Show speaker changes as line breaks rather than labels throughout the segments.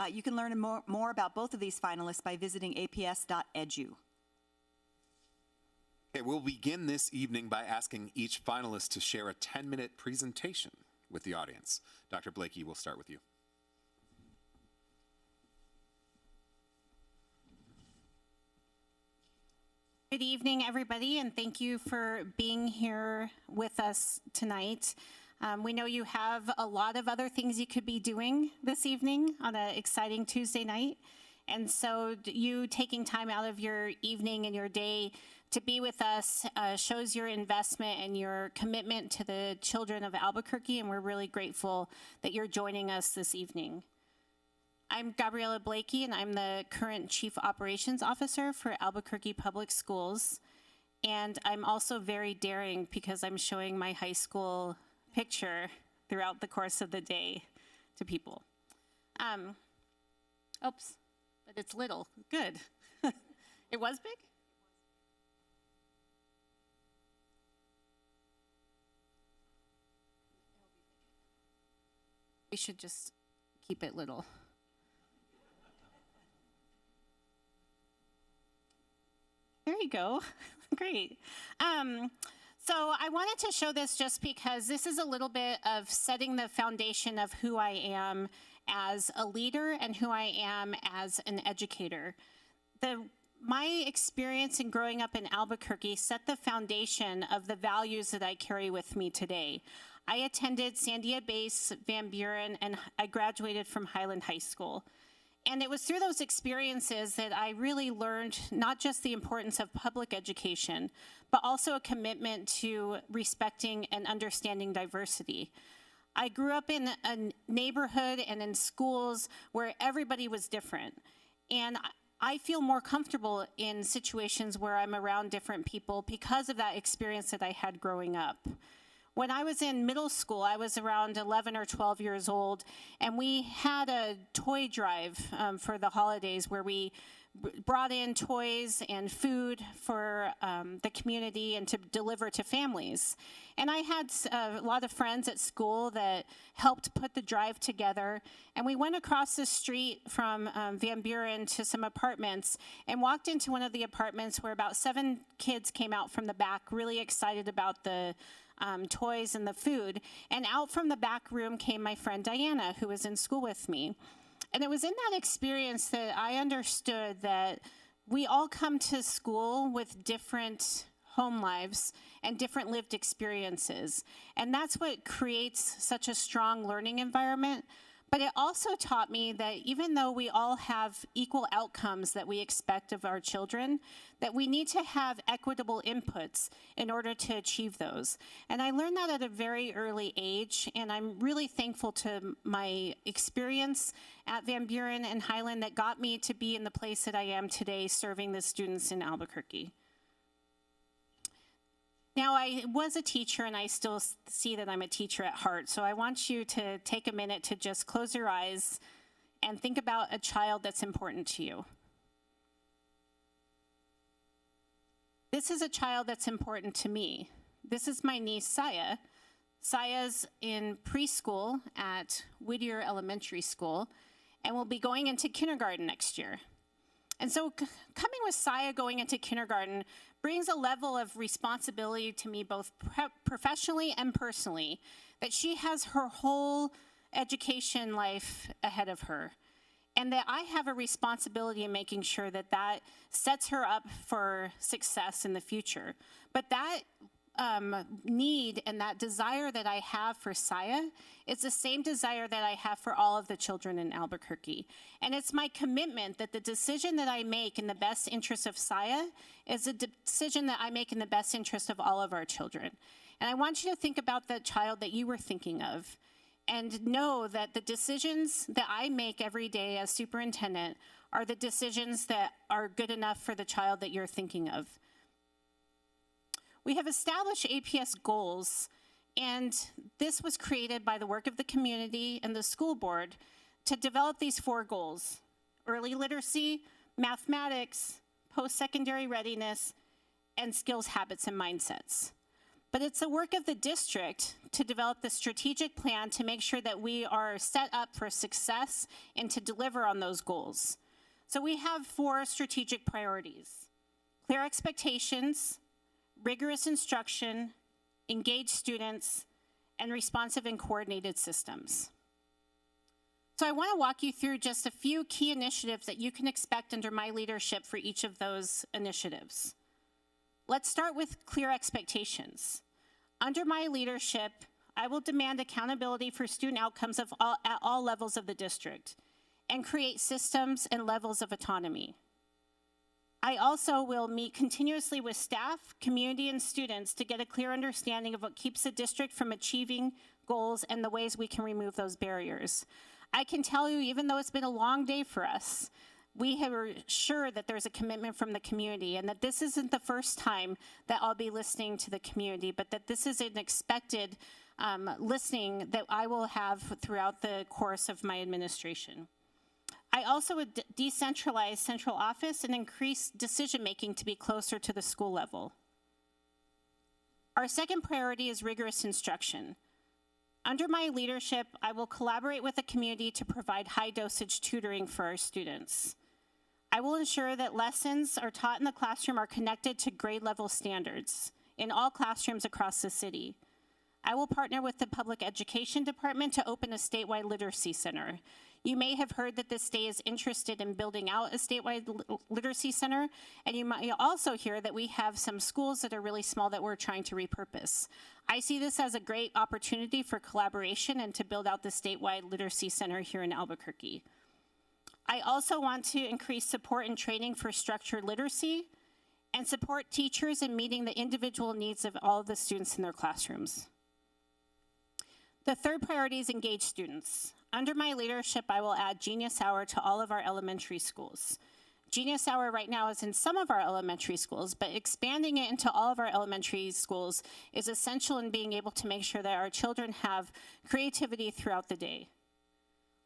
You can learn more about both of these finalists by visiting aps.edu.
Okay, we'll begin this evening by asking each finalist to share a 10-minute presentation with the audience. Dr. Blakey, we'll start with you.
Good evening, everybody, and thank you for being here with us tonight. We know you have a lot of other things you could be doing this evening on an exciting Tuesday night, and so you taking time out of your evening and your day to be with us shows your investment and your commitment to the children of Albuquerque, and we're really grateful that you're joining us this evening. I'm Gabriella Blakey, and I'm the current Chief Operations Officer for Albuquerque Public Schools. And I'm also very daring because I'm showing my high school picture throughout the course of the day to people. Oops, but it's little. Good. It was big? We should just keep it little. There you go. Great. So I wanted to show this just because this is a little bit of setting the foundation of who I am as a leader and who I am as an educator. My experience in growing up in Albuquerque set the foundation of the values that I carry with me today. I attended Sandia Base, Van Buren, and I graduated from Highland High School. And it was through those experiences that I really learned not just the importance of public education, but also a commitment to respecting and understanding diversity. I grew up in a neighborhood and in schools where everybody was different. And I feel more comfortable in situations where I'm around different people because of that experience that I had growing up. When I was in middle school, I was around 11 or 12 years old, and we had a toy drive for the holidays where we brought in toys and food for the community and to deliver to families. And I had a lot of friends at school that helped put the drive together, and we went across the street from Van Buren to some apartments and walked into one of the apartments where about 7 kids came out from the back really excited about the toys and the food. And out from the back room came my friend Diana, who was in school with me. And it was in that experience that I understood that we all come to school with different home lives and different lived experiences. And that's what creates such a strong learning environment. But it also taught me that even though we all have equal outcomes that we expect of our children, that we need to have equitable inputs in order to achieve those. And I learned that at a very early age, and I'm really thankful to my experience at Van Buren and Highland that got me to be in the place that I am today serving the students in Albuquerque. Now, I was a teacher, and I still see that I'm a teacher at heart, so I want you to take a minute to just close your eyes and think about a child that's important to you. This is a child that's important to me. This is my niece, Saya. Saya's in preschool at Whittier Elementary School, and will be going into kindergarten next year. And so coming with Saya going into kindergarten brings a level of responsibility to me both professionally and personally, that she has her whole education life ahead of her. And that I have a responsibility in making sure that that sets her up for success in the future. But that need and that desire that I have for Saya is the same desire that I have for all of the children in Albuquerque. And it's my commitment that the decision that I make in the best interest of Saya is a decision that I make in the best interest of all of our children. And I want you to think about the child that you were thinking of, and know that the decisions that I make every day as superintendent are the decisions that are good enough for the child that you're thinking of. We have established APS goals, and this was created by the work of the community and the school board to develop these 4 goals: early literacy, mathematics, post-secondary readiness, and skills, habits, and mindsets. But it's the work of the district to develop the strategic plan to make sure that we are set up for success and to deliver on those goals. So we have 4 strategic priorities: clear expectations, rigorous instruction, engaged students, and responsive and coordinated systems. So I want to walk you through just a few key initiatives that you can expect under my leadership for each of those initiatives. Let's start with clear expectations. Under my leadership, I will demand accountability for student outcomes at all levels of the district and create systems and levels of autonomy. I also will meet continuously with staff, community, and students to get a clear understanding of what keeps the district from achieving goals and the ways we can remove those barriers. I can tell you, even though it's been a long day for us, we are sure that there's a commitment from the community and that this isn't the first time that I'll be listening to the community, but that this is an expected listening that I will have throughout the course of my administration. I also would decentralize central office and increase decision-making to be closer to the school level. Our second priority is rigorous instruction. Under my leadership, I will collaborate with the community to provide high-dosage tutoring for our students. I will ensure that lessons are taught in the classroom are connected to grade-level standards in all classrooms across the city. I will partner with the Public Education Department to open a statewide literacy center. You may have heard that the state is interested in building out a statewide literacy center, and you might also hear that we have some schools that are really small that we're trying to repurpose. I see this as a great opportunity for collaboration and to build out the statewide literacy center here in Albuquerque. I also want to increase support and training for structured literacy and support teachers in meeting the individual needs of all of the students in their classrooms. The third priority is engage students. Under my leadership, I will add Genius Hour to all of our elementary schools. Genius Hour right now is in some of our elementary schools, but expanding it into all of our elementary schools is essential in being able to make sure that our children have creativity throughout the day.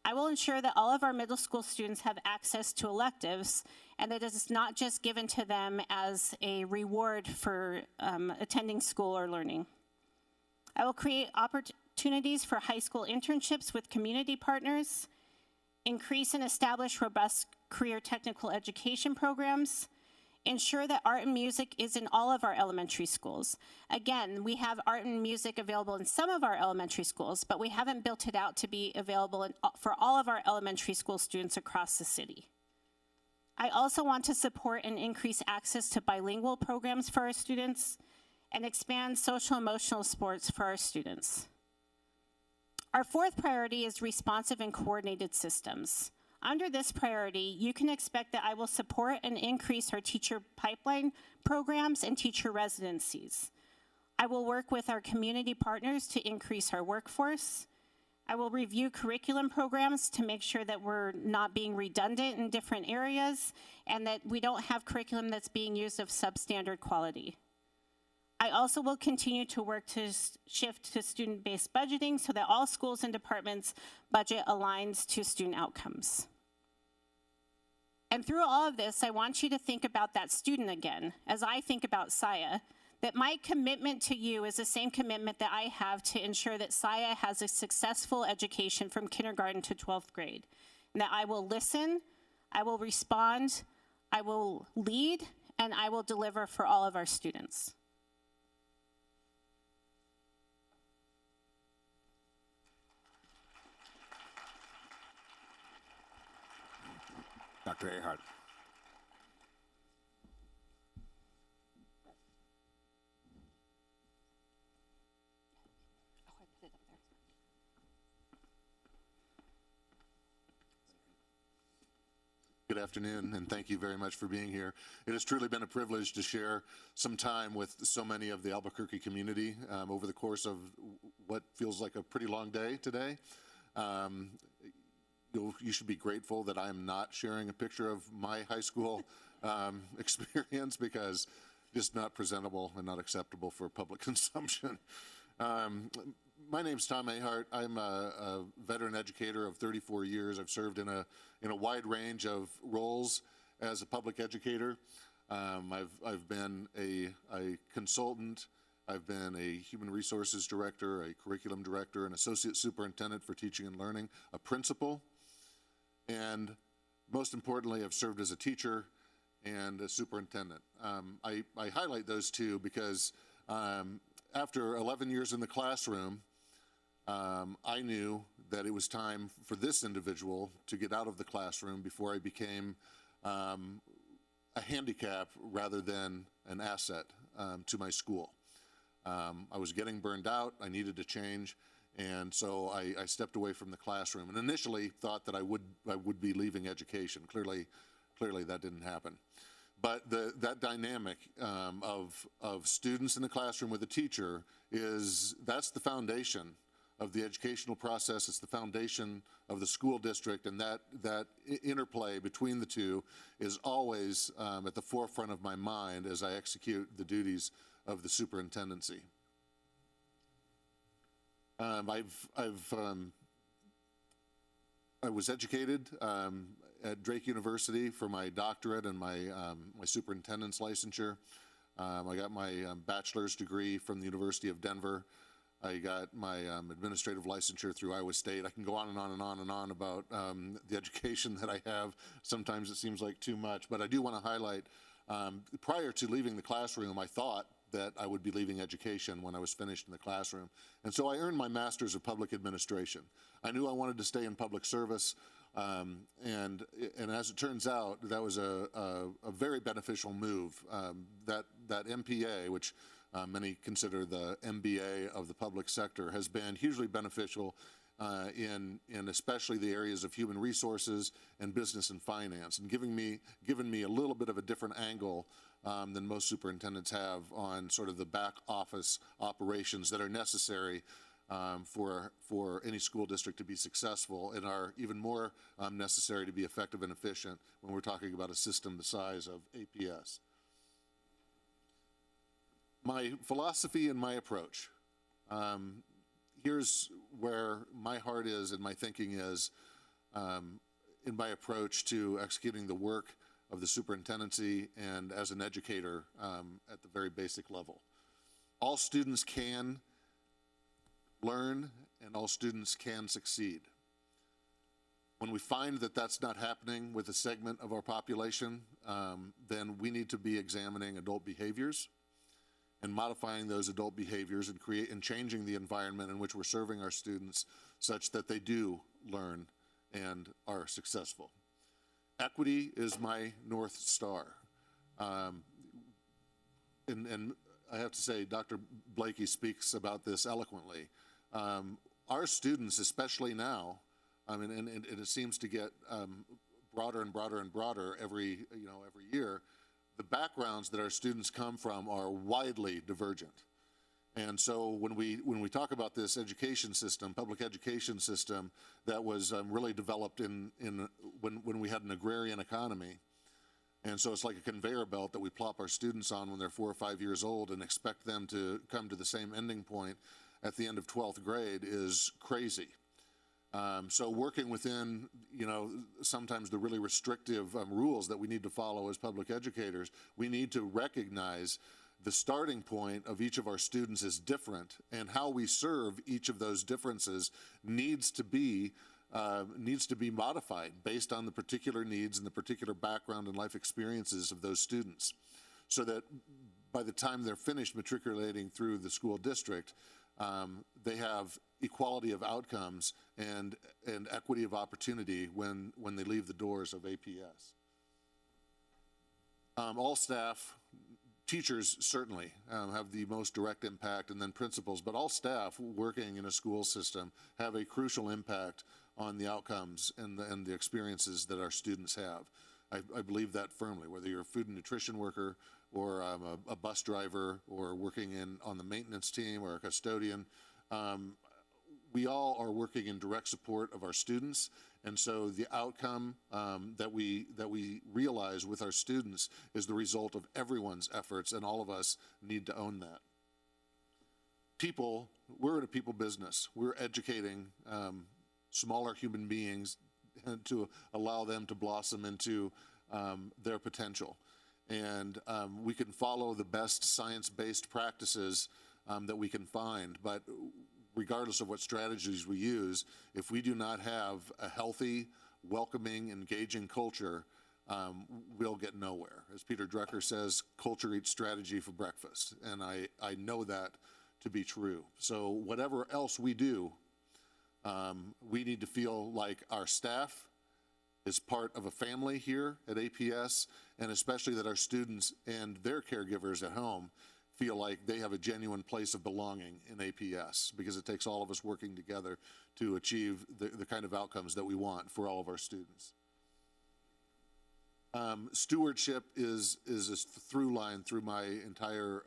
I will ensure that all of our middle school students have access to electives and that it is not just given to them as a reward for attending school or learning. I will create opportunities for high school internships with community partners, increase and establish robust career technical education programs, ensure that art and music is in all of our elementary schools. Again, we have art and music available in some of our elementary schools, but we haven't built it out to be available for all of our elementary school students across the city. I also want to support and increase access to bilingual programs for our students and expand social emotional sports for our students. Our fourth priority is responsive and coordinated systems. Under this priority, you can expect that I will support and increase our teacher pipeline programs and teacher residencies. I will work with our community partners to increase our workforce. I will review curriculum programs to make sure that we're not being redundant in different areas and that we don't have curriculum that's being used of substandard quality. I also will continue to work to shift to student-based budgeting so that all schools and departments' budget aligns to student outcomes. And through all of this, I want you to think about that student again, as I think about Saya, that my commitment to you is the same commitment that I have to ensure that Saya has a successful education from kindergarten to 12th grade, and that I will listen, I will respond, I will lead, and I will deliver for all of our students.
Dr. Ahart.
Good afternoon, and thank you very much for being here. It has truly been a privilege to share some time with so many of the Albuquerque community over the course of what feels like a pretty long day today. You should be grateful that I am not sharing a picture of my high school experience because it's not presentable and not acceptable for public consumption. My name's Tom Ahart. I'm a veteran educator of 34 years. I've served in a wide range of roles as a public educator. I've been a consultant I've been a human resources director, a curriculum director, an associate superintendent for teaching and learning, a principal, and most importantly, I've served as a teacher and a superintendent. I highlight those two because after 11 years in the classroom, I knew that it was time for this individual to get out of the classroom before I became a handicap rather than an asset to my school. I was getting burned out, I needed to change, and so I stepped away from the classroom and initially thought that I would be leaving education. Clearly that didn't happen. But that dynamic of students in the classroom with a teacher that's the foundation of the educational process. It's the foundation of the school district, and that interplay between the two is always at the forefront of my mind as I execute the duties of the superintendency. I was educated at Drake University for my doctorate and my superintendent's licensure. I got my bachelor's degree from the University of Denver. I got my administrative licensure through Iowa State. I can go on and on and on and on about the education that I have. Sometimes it seems like too much, but I do want to highlight, prior to leaving the classroom, I thought that I would be leaving education when I was finished in the classroom. And so I earned my Master's of Public Administration. I knew I wanted to stay in public service, and as it turns out, that was a very beneficial move. That MPA, which many consider the MBA of the public sector, has been hugely beneficial in especially the areas of human resources and business and finance, and given me a little bit of a different angle than most superintendents have on sort of the back office operations that are necessary for any school district to be successful, and are even more necessary to be effective and efficient when we're talking about a system the size of APS. My philosophy and my approach. Here's where my heart is and my thinking is in my approach to executing the work of the superintendency and as an educator at the very basic level. All students can learn and all students can succeed. When we find that that's not happening with a segment of our population, then we need to be examining adult behaviors and modifying those adult behaviors and changing the environment in which we're serving our students such that they do learn and are successful. Equity is my North Star. And I have to say, Dr. Blakey speaks about this eloquently. Our students, especially now, and it seems to get broader and broader and broader every year, the backgrounds that our students come from are widely divergent. And so when we talk about this education system, public education system that was really developed when we had an agrarian economy, and so it's like a conveyor belt that we plop our students on when they're 4 or 5 years old and expect them to come to the same ending point at the end of 12th grade is crazy. So working within, sometimes the really restrictive rules that we need to follow as public educators, we need to recognize the starting point of each of our students is different, and how we serve each of those differences needs to be modified based on the particular needs and the particular background and life experiences of those students, so that by the time they're finished matriculating through the school district, they have equality of outcomes and equity of opportunity when they leave the doors of APS. All staff, teachers certainly have the most direct impact, and then principals, but all staff working in a school system have a crucial impact on the outcomes and the experiences that our students have. I believe that firmly, whether you're a food and nutrition worker or a bus driver or working on the maintenance team or a custodian. We all are working in direct support of our students, and so the outcome that we realize with our students is the result of everyone's efforts, and all of us need to own that. People, we're in a people business. We're educating smaller human beings to allow them to blossom into their potential. And we can follow the best science-based practices that we can find. But regardless of what strategies we use, if we do not have a healthy, welcoming, engaging culture, we'll get nowhere. As Peter Drucker says, culture eats strategy for breakfast. And I know that to be true. So whatever else we do, we need to feel like our staff is part of a family here at APS, and especially that our students and their caregivers at home feel like they have a genuine place of belonging in APS, because it takes all of us working together to achieve the kind of outcomes that we want for all of our students. Stewardship is a through line through my entire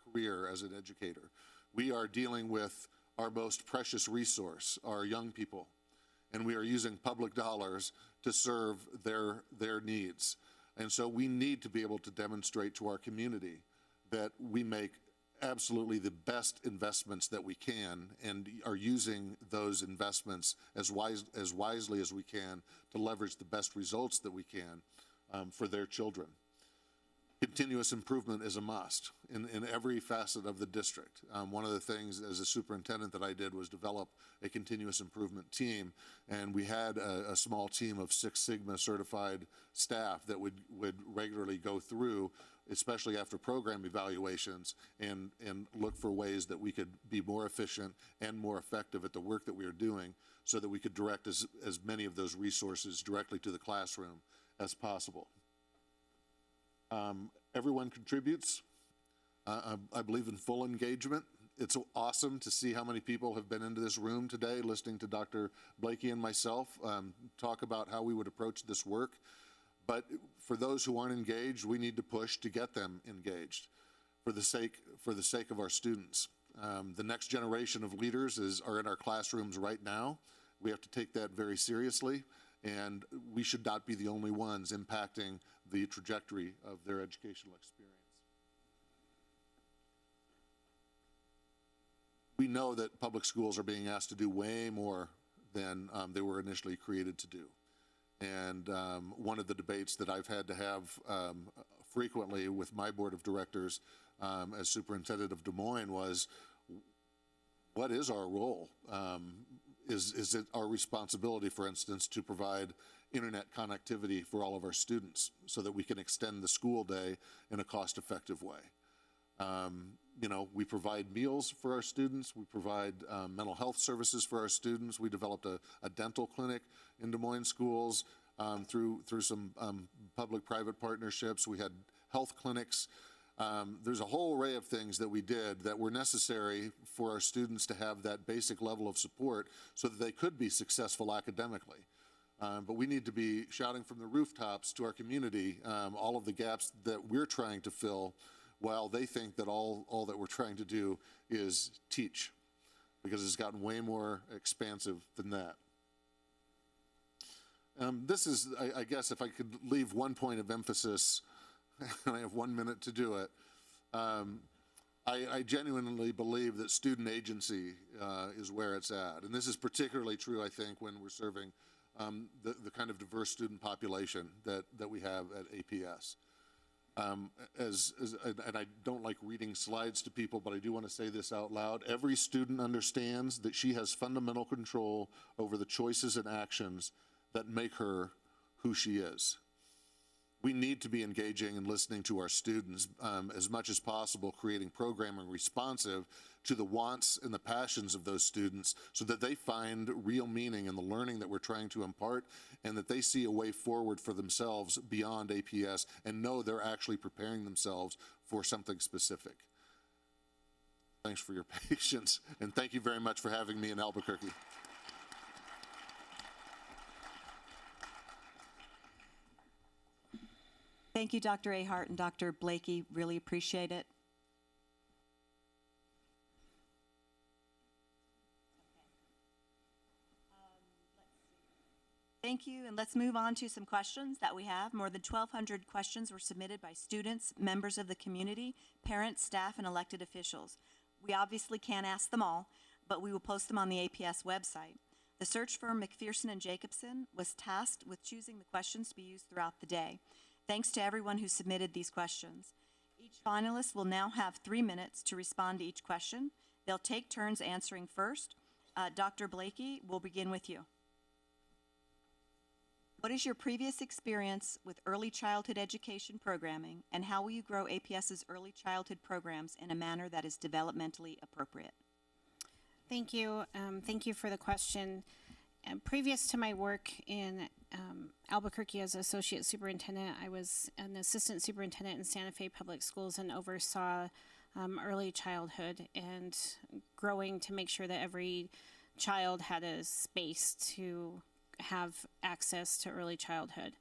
career as an educator. We are dealing with our most precious resource, our young people, and we are using public dollars to serve their needs. And so we need to be able to demonstrate to our community that we make absolutely the best investments that we can, and are using those investments as wisely as we can to leverage the best results that we can for their children. Continuous improvement is a must in every facet of the district. One of the things as a superintendent that I did was develop a continuous improvement team, and we had a small team of Six Sigma certified staff that would regularly go through, especially after program evaluations, and look for ways that we could be more efficient and more effective at the work that we are doing, so that we could direct as many of those resources directly to the classroom as possible. Everyone contributes. I believe in full engagement. It's awesome to see how many people have been into this room today listening to Dr. Blakey and myself talk about how we would approach this work. But for those who aren't engaged, we need to push to get them engaged for the sake of our students. The next generation of leaders are in our classrooms right now. We have to take that very seriously, and we should not be the only ones impacting the trajectory of their educational experience. We know that public schools are being asked to do way more than they were initially created to do. And one of the debates that I've had to have frequently with my board of directors as superintendent of Des Moines was, what is our role? Is it our responsibility, for instance, to provide internet connectivity for all of our students so that we can extend the school day in a cost-effective way? You know, we provide meals for our students. We provide mental health services for our students. We developed a dental clinic in Des Moines schools through some public-private partnerships. We had health clinics. There's a whole array of things that we did that were necessary for our students to have that basic level of support so that they could be successful academically. But we need to be shouting from the rooftops to our community all of the gaps that we're trying to fill, while they think that all that we're trying to do is teach, because it's gotten way more expansive than that. This is, I guess, if I could leave one point of emphasis, and I have 1 minute to do it, I genuinely believe that student agency is where it's at. And this is particularly true, I think, when we're serving the kind of diverse student population that we have at APS. And I don't like reading slides to people, but I do want to say this out loud. Every student understands that she has fundamental control over the choices and actions that make her who she is. We need to be engaging and listening to our students as much as possible, creating programming responsive to the wants and the passions of those students so that they find real meaning in the learning that we're trying to impart, and that they see a way forward for themselves beyond APS and know they're actually preparing themselves for something specific. Thanks for your patience, and thank you very much for having me in Albuquerque.
Thank you, Dr. Ahart and Dr. Blakey. Really appreciate it. Thank you, and let's move on to some questions that we have. More than 1,200 questions were submitted by students, members of the community, parents, staff, and elected officials. We obviously can't ask them all, but we will post them on the APS website. The search firm McPherson and Jacobson was tasked with choosing the questions to be used throughout the day. Thanks to everyone who submitted these questions. Each Each finalist will now have 3 minutes to respond to each question. They'll take turns answering first. Dr. Blakey, we'll begin with you. What is your previous experience with early childhood education programming, and how will you grow APS's early childhood programs in a manner that is developmentally appropriate?
Thank you. Thank you for the question. Previous to my work in Albuquerque as associate superintendent, I was an assistant superintendent in Santa Fe Public Schools and oversaw early childhood and growing to make sure that every child had a space to have access to early childhood.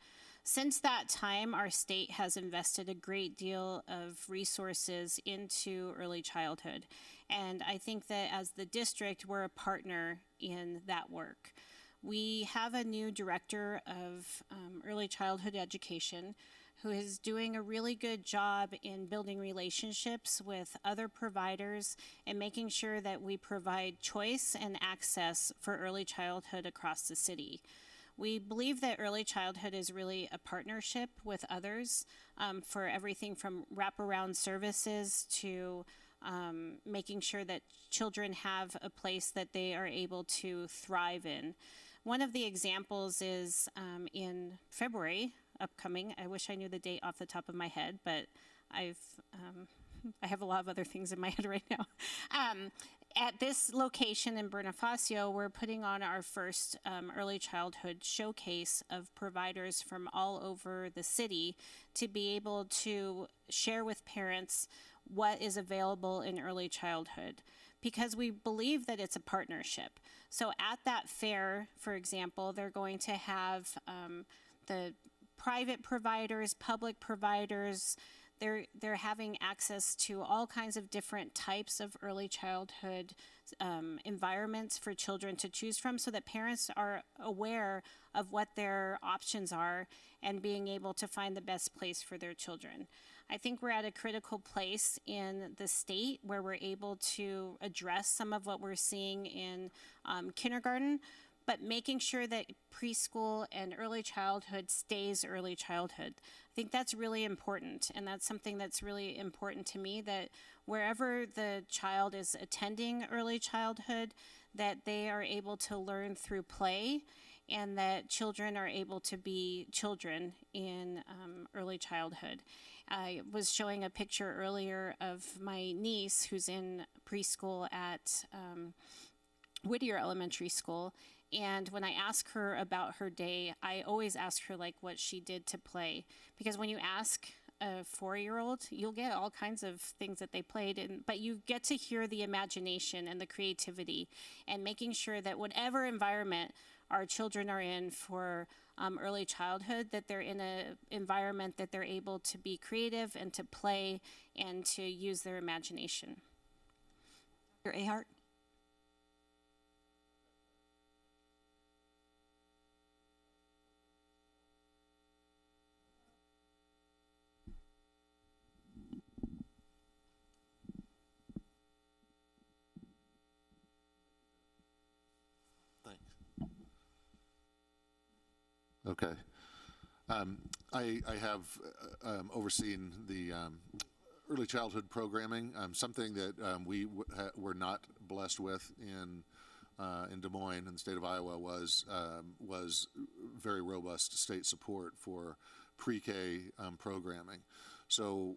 Since that time, our state has invested a great deal of resources into early childhood. And I think that as the district, we're a partner in that work. We have a new director of early childhood education who is doing a really good job in building relationships with other providers and making sure that we provide choice and access for early childhood across the city. We believe that early childhood is really a partnership with others for everything from wraparound services to making sure that children have a place that they are able to thrive in. One of the examples is in February, upcoming. I wish I knew the date off the top of my head, but I have a lot of other things in my head right now. At this location in Bonifacio, we're putting on our first early childhood showcase of providers from all over the city to be able to share with parents what is available in early childhood, because we believe that it's a partnership. So at that fair, for example, they're going to have the private providers, public providers. They're having access to all kinds of different types of early childhood environments for children to choose from, so that parents are aware of what their options are and being able to find the best place for their children. I think we're at a critical place in the state where we're able to address some of what we're seeing in kindergarten, but making sure that preschool and early childhood stays early childhood. I think that's really important, and that's something that's really important to me, that wherever the child is attending early childhood, that they are able to learn through play, and that children are able to be children in early childhood. I was showing a picture earlier of my niece who's in preschool at Whittier Elementary School. And when I ask her about her day, I always ask her like what she did to play. Because when you ask a 4-year-old, you'll get all kinds of things that they played, but you get to hear the imagination and the creativity, and making sure that whatever environment our children are in for early childhood, that they're in an environment that they're able to be creative and to play and to use their imagination.
Dr. Ahart?
Okay. I have overseen the early childhood programming. Something that we were not blessed with in Des Moines, in the state of Iowa, was very robust state support for pre-K programming. So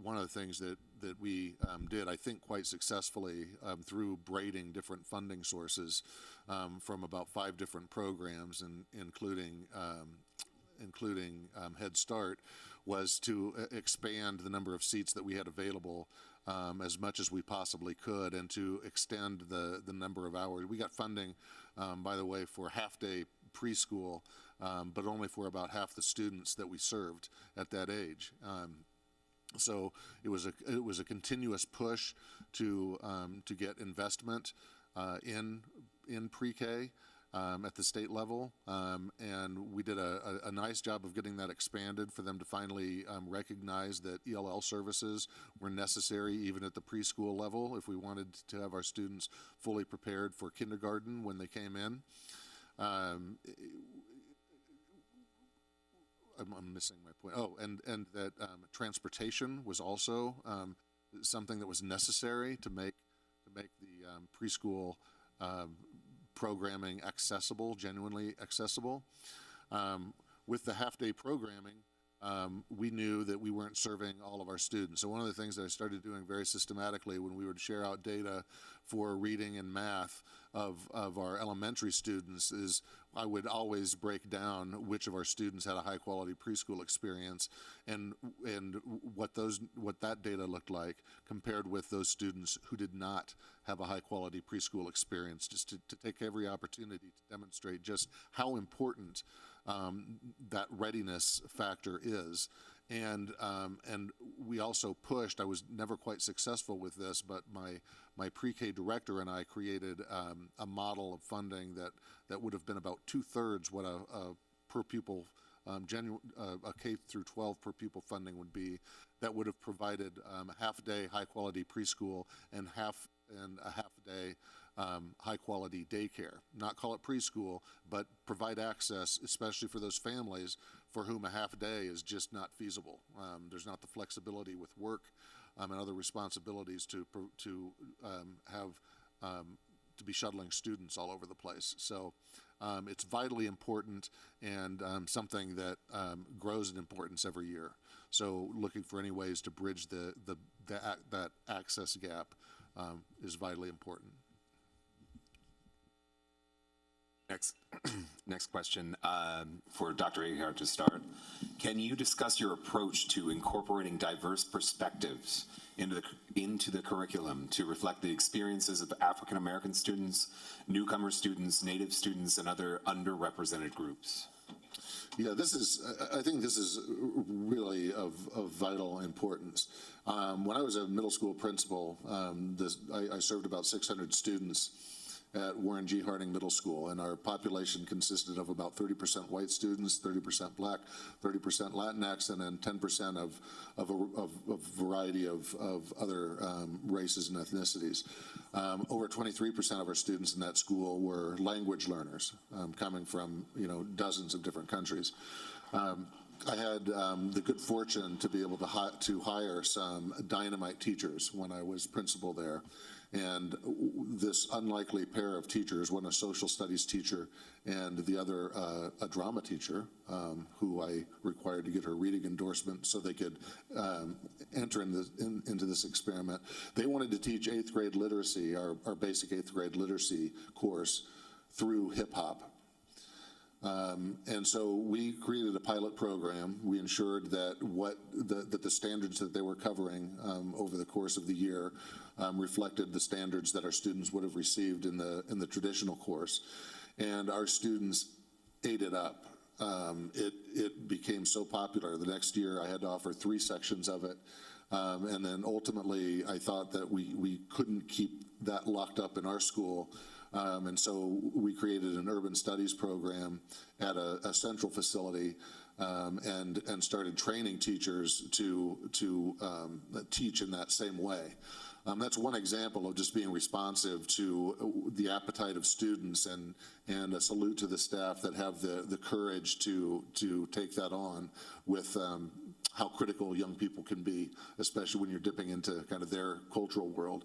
one of the things that we did, I think, quite successfully through braiding different funding sources from about 5 different programs, and including Head Start, was to expand the number of seats that we had available as much as we possibly could, and to extend the number of hours. We got funding, by the way, for half-day preschool, but only for about half the students that we served at that age. So it was a continuous push to get investment in pre-K at the state level, and we did a nice job of getting that expanded for them to finally recognize that ELL services were necessary even at the preschool level if we wanted to have our students fully prepared for kindergarten when they came in. I'm missing my point. Oh, and that transportation was also something that was necessary to make the preschool programming accessible, genuinely accessible. With the half-day programming, we knew that we weren't serving all of our students. So one of the things that I started doing very systematically when we would share out data for reading and math of our elementary students is I would always break down which of our students had a high-quality preschool experience and what that data looked like compared with those students who did not have a high-quality preschool experience, just to take every opportunity to demonstrate just how important that readiness factor is. And we also pushed, I was never quite successful with this, but my pre-K director and I created a model of funding that would have been about 2/3 what a per pupil, a K through 12 per pupil funding would be, that would have provided half-day high-quality preschool and a half-day high-quality daycare. Not call it preschool, but provide access, especially for those families for whom a half-day is just not feasible. There's not the flexibility with work and other responsibilities to be shuttling students all over the place. So it's vitally important and something that grows in importance every year. So looking for any ways to bridge that access gap is vitally important.
Next question for Dr. Ahart to start. Can you discuss your approach to incorporating diverse perspectives into the curriculum to reflect the experiences of African American students, newcomer students, Native students, and other underrepresented groups?
Yeah, I think this is really of vital importance. When I was a middle school principal, I served about 600 students at Warren G. Harding Middle School, and our population consisted of about 30% white students, 30% black, 30% Latinx, and then 10% of a variety of other races and ethnicities. Over 23% of our students in that school were language learners, coming from dozens of different countries. I had the good fortune to be able to hire some dynamite teachers when I was principal there. And this unlikely pair of teachers, one a social studies teacher and the other a drama teacher, who I required to get her reading endorsement so they could enter into this experiment. They wanted to teach 8th grade literacy, our basic 8th grade literacy course, through hip hop. And so we created a pilot program. We ensured that the standards that they were covering over the course of the year reflected the standards that our students would have received in the traditional course. And our students ate it up. It became so popular. The next year I had to offer 3 sections of it. And then ultimately I thought that we couldn't keep that locked up in our school. And so we created an urban studies program at a central facility and started training teachers to teach in that same way. That's one example of just being responsive to the appetite of students, and a salute to the staff that have the courage to take that on with how critical young people can be, especially when you're dipping into kind of their cultural world.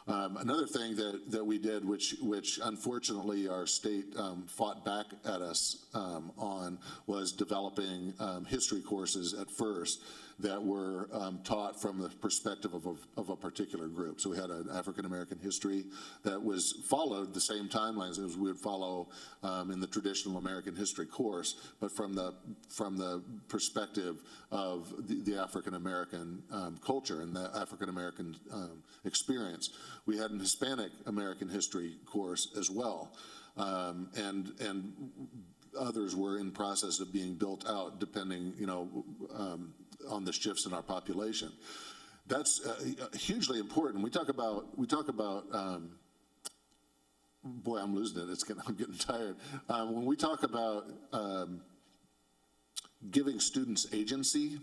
Another thing that we did, which unfortunately our state fought back at us on, was developing history courses at first that were taught from the perspective of a particular group. So we had an African American history that was followed the same timelines as we would follow in the traditional American history course, but from the perspective of the African American culture and the African American experience. We had an Hispanic American history course as well, and others were in process of being built out, depending on the shifts in our population. That's hugely important. We talk about boy, I'm losing it. I'm getting tired. When we talk about giving students agency,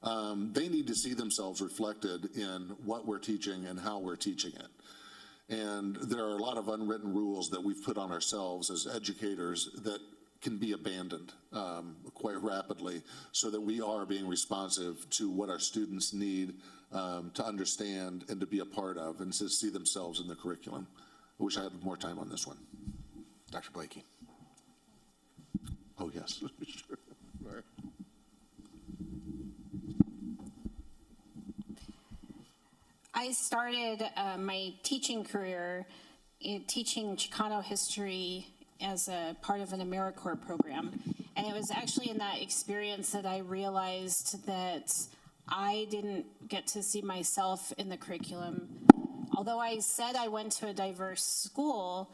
they need to see themselves reflected in what we're teaching and how we're teaching it. And there are a lot of unwritten rules that we've put on ourselves as educators that can be abandoned quite rapidly, so that we are being responsive to what our students need to understand and to be a part of and to see themselves in the curriculum. I wish I had more time on this one.
Dr. Blakey.
Oh, yes. Sure. Right.
I started my teaching career in teaching Chicano history as a part of an AmeriCorps program. And it was actually in that experience that I realized that I didn't get to see myself in the curriculum. Although I said I went to a diverse school,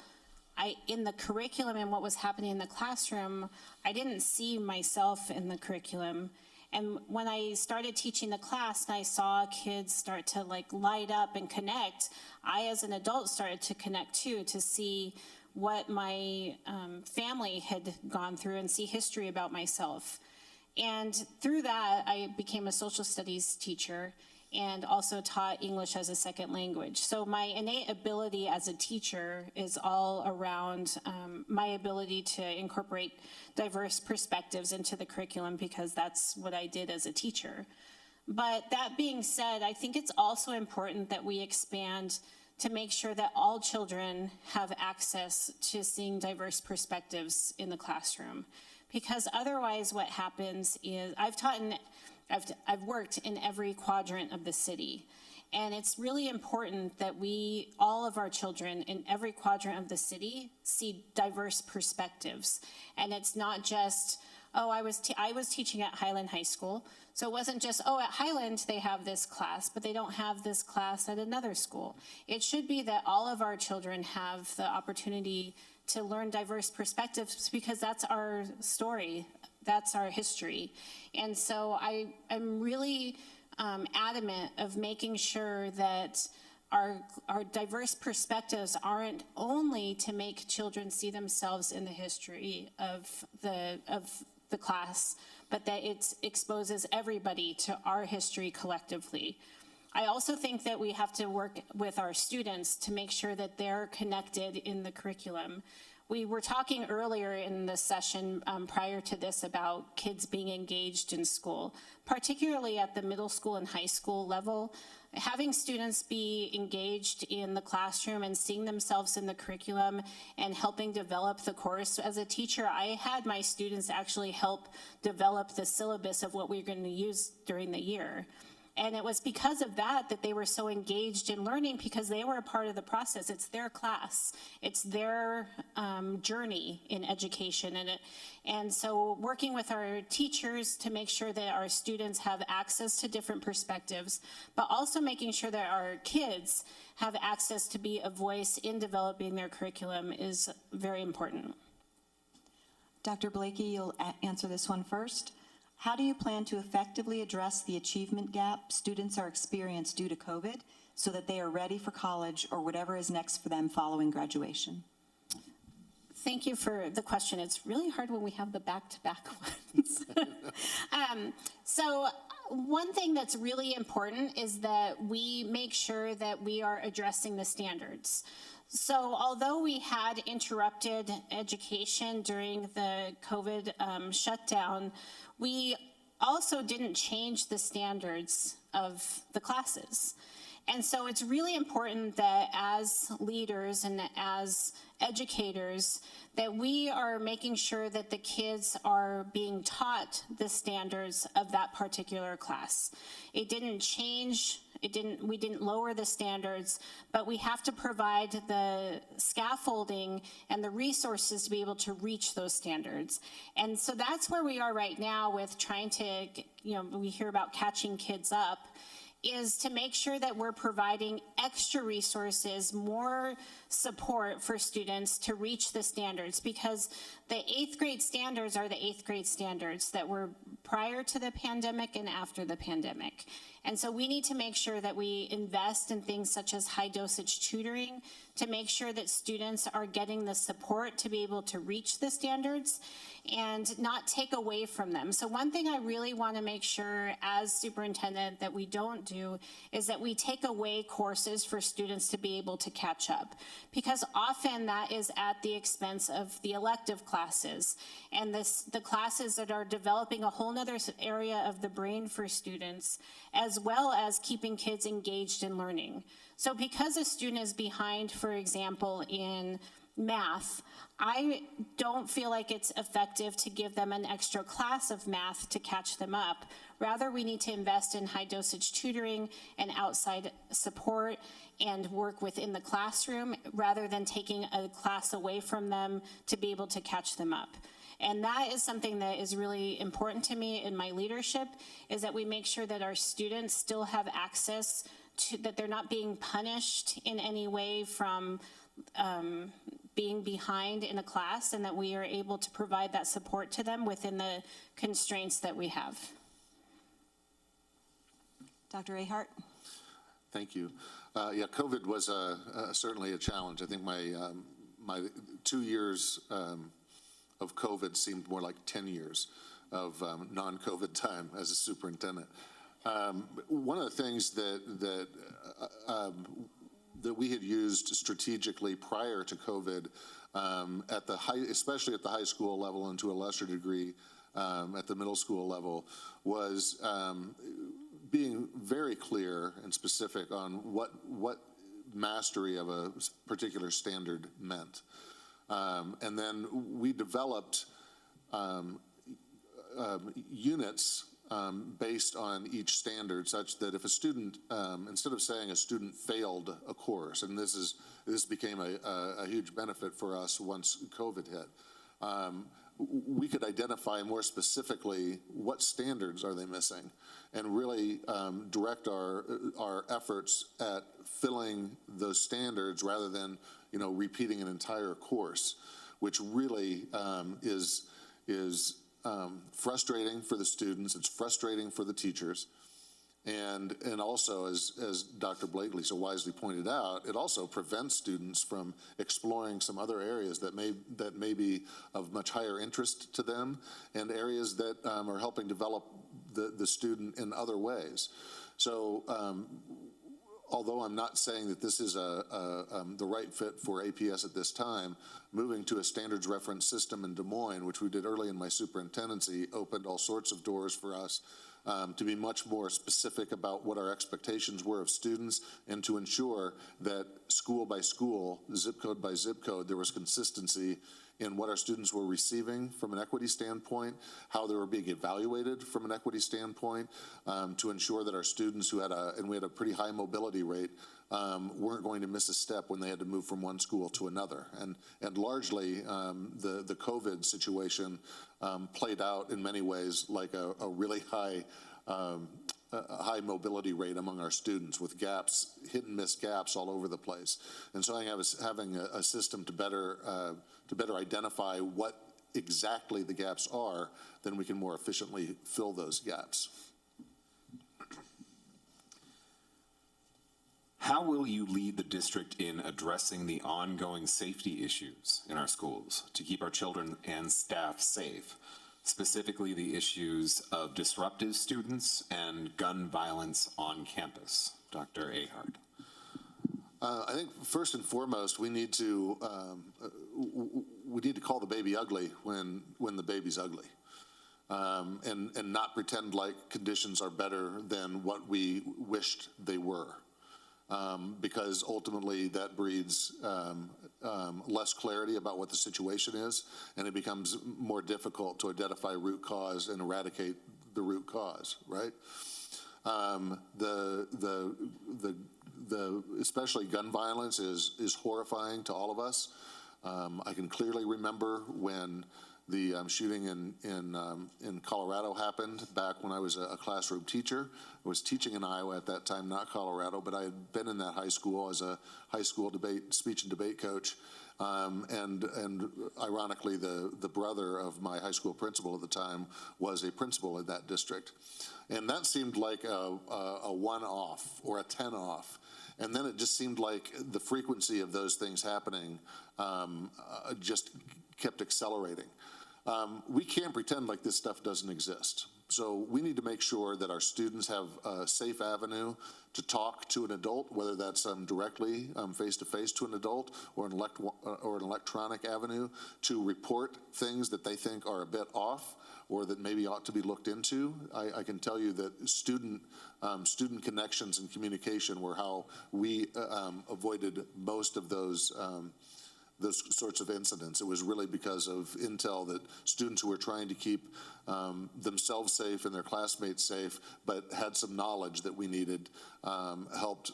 in the curriculum and what was happening in the classroom, I didn't see myself in the curriculum. And when I started teaching the class and I saw kids start to light up and connect, I as an adult started to connect too, to see what my family had gone through and see history about myself. And through that, I became a social studies teacher and also taught English as a second language. So my innate ability as a teacher is all around my ability to incorporate diverse perspectives into the curriculum, because that's what I did as a teacher. But that being said, I think it's also important that we expand to make sure that all children have access to seeing diverse perspectives in the classroom. Because otherwise what happens is, I've worked in every quadrant of the city. And it's really important that all of our children in every quadrant of the city see diverse perspectives. And it's not just, oh, I was teaching at Highland High School. So it wasn't just, oh, at Highland they have this class, but they don't have this class at another school. It should be that all of our children have the opportunity to learn diverse perspectives, because that's our story, that's our history. And so I'm really adamant of making sure that our diverse perspectives aren't only to make children see themselves in the history of the class, but that it exposes everybody to our history collectively. I also think that we have to work with our students to make sure that they're connected in the curriculum. We were talking earlier in the session prior to this about kids being engaged in school, particularly at the middle school and high school level. Having students be engaged in the classroom and seeing themselves in the curriculum and helping develop the course. As a teacher, I had my students actually help develop the syllabus of what we're going to use during the year. And it was because of that that they were so engaged in learning, because they were a part of the process. It's their class. It's their journey in education. And so working with our teachers to make sure that our students have access to different perspectives, but also making sure that our kids have access to be a voice in developing their curriculum is very important.
Dr. Blakey, you'll answer this one first. How do you plan to effectively address the achievement gap students are experiencing due to COVID so that they are ready for college or whatever is next for them following graduation?
Thank you for the question. It's really hard when we have the back-to-back ones. So one thing that's really important is that we make sure that we are addressing the standards. So although we had interrupted education during the COVID shutdown, we also didn't change the standards of the classes. And so it's really important that as leaders and as educators, that we are making sure that the kids are being taught the standards of that particular class. It didn't change, we didn't lower the standards, but we have to provide the scaffolding and the resources to be able to reach those standards. And so that's where we are right now with trying to, we hear about catching kids up, is to make sure that we're providing extra resources, more support for students to reach the standards, because the 8th grade standards are the 8th grade standards that we're prior to the pandemic and after the pandemic. And so we need to make sure that we invest in things such as high dosage tutoring to make sure that students are getting the support to be able to reach the standards and not take away from them. So one thing I really want to make sure as superintendent that we don't do is that we take away courses for students to be able to catch up, because often that is at the expense of the elective classes and the classes that are developing a whole nother area of the brain for students, as well as keeping kids engaged in learning. So because a student is behind, for example, in math, I don't feel like it's effective to give them an extra class of math to catch them up. Rather, we need to invest in high dosage tutoring and outside support and work within the classroom rather than taking a class away from them to be able to catch them up. And that is something that is really important to me in my leadership, is that we make sure that our students still have access to, that they're not being punished in any way from being behind in a class, and that we are able to provide that support to them within the constraints that we have.
Dr. Ahart?
Thank you. Yeah, COVID was certainly a challenge. I think my 2 years of COVID seemed more like 10 years of non-COVID time as a superintendent. One of the things that we had used strategically prior to COVID, especially at the high school level and to a lesser degree at the middle school level, was being very clear and specific on what mastery of a particular standard meant. And then we developed units based on each standard, such that if a student, instead of saying a student failed a course, and this became a huge benefit for us once COVID hit, we could identify more specifically what standards are they missing, and really direct our efforts at filling those standards rather than repeating an entire course, which really is frustrating for the students. It's frustrating for the teachers, and also, as Dr. Blakely so wisely pointed out, it also prevents students from exploring some other areas that may be of much higher interest to them, and areas that are helping develop the student in other ways. So although I'm not saying that this is the right fit for APS at this time, moving to a standards reference system in Des Moines, which we did early in my superintendency, opened all sorts of doors for us to be much more specific about what our expectations were of students, and to ensure that school by school, zip code by zip code, there was consistency in what our students were receiving from an equity standpoint, how they were being evaluated from an equity standpoint, to ensure that our students who had we had a pretty high mobility rate, weren't going to miss a step when they had to move from one school to another. And largely, the COVID situation played out in many ways like a really high mobility rate among our students, with gaps, hit and miss gaps all over the place. And so having a system to better identify what exactly the gaps are, then we can more efficiently fill those gaps.
How will you lead the district in addressing the ongoing safety issues in our schools to keep our children and staff safe, specifically the issues of disruptive students and gun violence on campus? Dr. Ahart.
I think first and foremost, we need to call the baby ugly when the baby's ugly, and not pretend like conditions are better than what we wished they were. Because ultimately that breeds less clarity about what the situation is, and it becomes more difficult to identify root cause and eradicate the root cause, right? Especially gun violence is horrifying to all of us. I can clearly remember when shooting in Colorado happened back when I was a classroom teacher. I was teaching in Iowa at that time, not Colorado, but I had been in that high school as a high school speech and debate coach. And ironically, the brother of my high school principal at the time was a principal in that district. And that seemed like a one-off or a 10-off. And then it just seemed like the frequency of those things happening just kept accelerating. We can't pretend like this stuff doesn't exist. So we need to make sure that our students have a safe avenue to talk to an adult, whether that's directly face-to-face to an adult or an electronic avenue, to report things that they think are a bit off or that maybe ought to be looked into. I can tell you that student connections and communication were how we avoided most of those sorts of incidents. It was really because of intel that students who were trying to keep themselves safe and their classmates safe, but had some knowledge that we needed, helped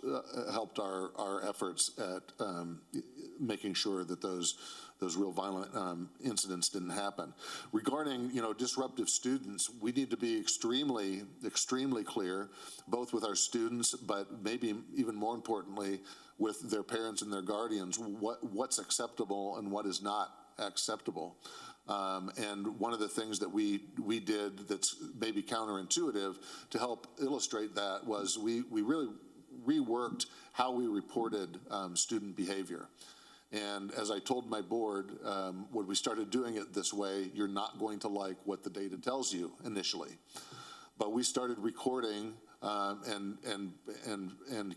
our efforts at making sure that those real violent incidents didn't happen. Regarding, disruptive students, we need to be extremely clear, both with our students, but maybe even more importantly, with their parents and their guardians, what's acceptable and what is not acceptable. And one of the things that we did that's maybe counterintuitive to help illustrate that was we really reworked how we reported student behavior. And as I told my board, when we started doing it this way, you're not going to like what the data tells you initially. But we started recording and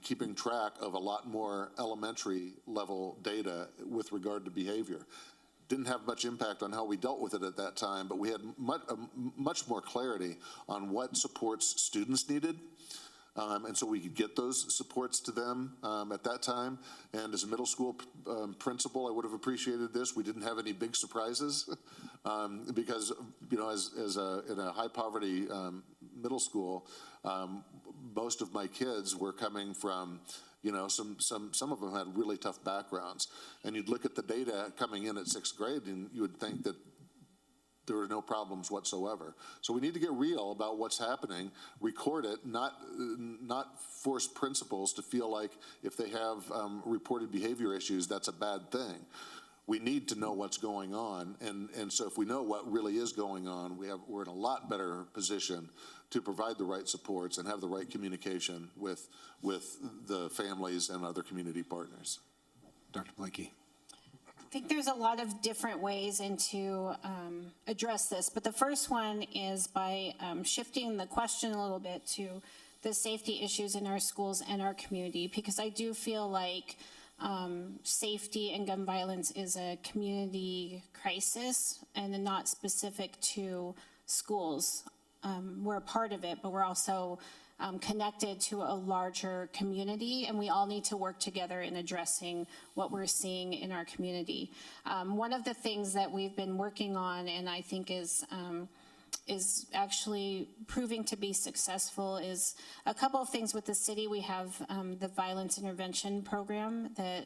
keeping track of a lot more elementary level data with regard to behavior. Didn't have much impact on how we dealt with it at that time, but we had much more clarity on what supports students needed. And so we could get those supports to them at that time. And as a middle school principal, I would have appreciated this. We didn't have any big surprises because, in a high poverty middle school, most of my kids were coming from, some of them had really tough backgrounds. And you'd look at the data coming in at sixth grade and you would think that there were no problems whatsoever. So we need to get real about what's happening, record it, not force principals to feel like if they have reported behavior issues, that's a bad thing. We need to know what's going on, and so if we know what really is going on, we're in a lot better position to provide the right supports and have the right communication with the families and other community partners.
Dr. Blanky.
I think there's a lot of different ways to address this, but the first one is by shifting the question a little bit to the safety issues in our schools and our community, because I do feel like safety and gun violence is a community crisis and not specific to schools. We're a part of it, but we're also connected to a larger community, and we all need to work together in addressing what we're seeing in our community. One of the things that we've been working on, and I think is actually proving to be successful, is a couple of things with the city. We have the violence intervention program that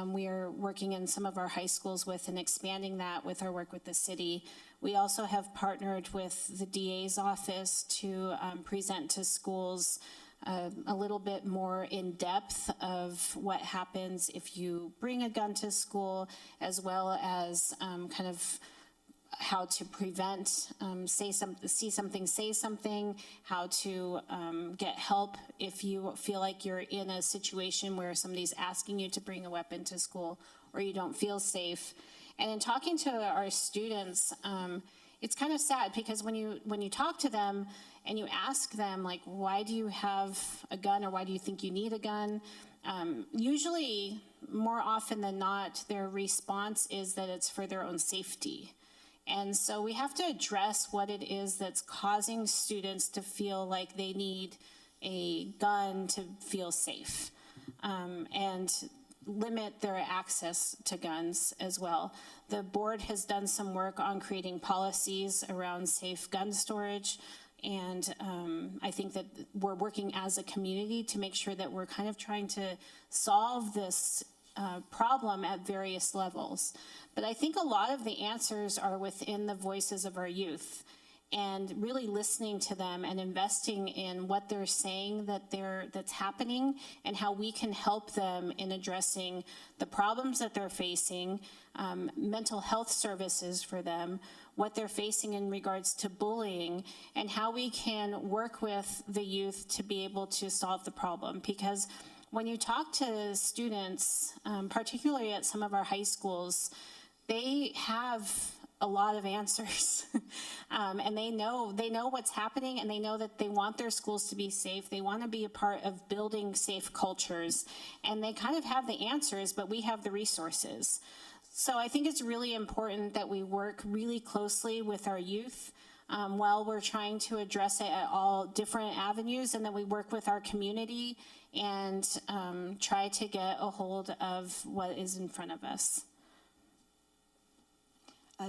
we are working in some of our high schools with and expanding that with our work with the city. We also have partnered with the DA's office to present to schools a little bit more in depth of what happens if you bring a gun to school, as well as kind of how to prevent, see something, say something, how to get help if you feel like you're in a situation where somebody's asking you to bring a weapon to school or you don't feel safe. And in talking to our students, it's kind of sad because when you talk to them and you ask them, like, why do you have a gun or why do you think you need a gun? Usually, more often than not, their response is that it's for their own safety. And so we have to address what it is that's causing students to feel like they need a gun to feel safe, and limit their access to guns as well. The board has done some work on creating policies around safe gun storage, and I think that we're working as a community to make sure that we're kind of trying to solve this problem at various levels. But I think a lot of the answers are within the voices of our youth, and really listening to them and investing in what they're saying that's happening, and how we can help them in addressing the problems that they're facing, mental health services for them, what they're facing in regards to bullying, and how we can work with the youth to be able to solve the problem. Because when you talk to students, particularly at some of our high schools, they have a lot of answers. And they know what's happening, and they know that they want their schools to be safe. They want to be a part of building safe cultures, and they kind of have the answers, but we have the resources. So I think it's really important that we work really closely with our youth while we're trying to address it at all different avenues, and that we work with our community and try to get a hold of what is in front of us.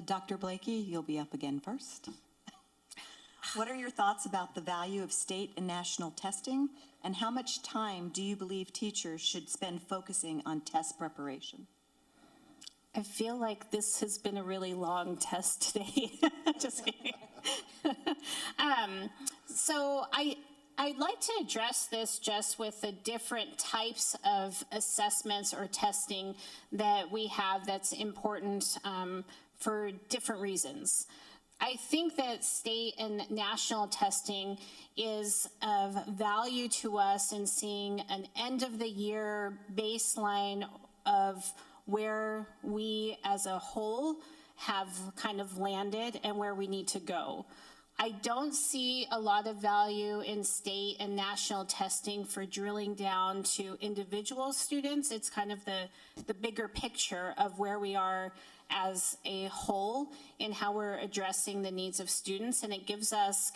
Dr. Blakey, you'll be up again first. What are your thoughts about the value of state and national testing, and how much time do you believe teachers should spend focusing on test preparation?
I feel like this has been a really long test today. Just kidding. So I'd like to address this just with the different types of assessments or testing that we have that's important for different reasons. I think that state and national testing is of value to us in seeing an end of the year baseline of where we as a whole have kind of landed and where we need to go. I don't see a lot of value in state and national testing for drilling down to individual students. It's kind of the bigger picture of where we are as a whole in how we're addressing the needs of students, and it gives us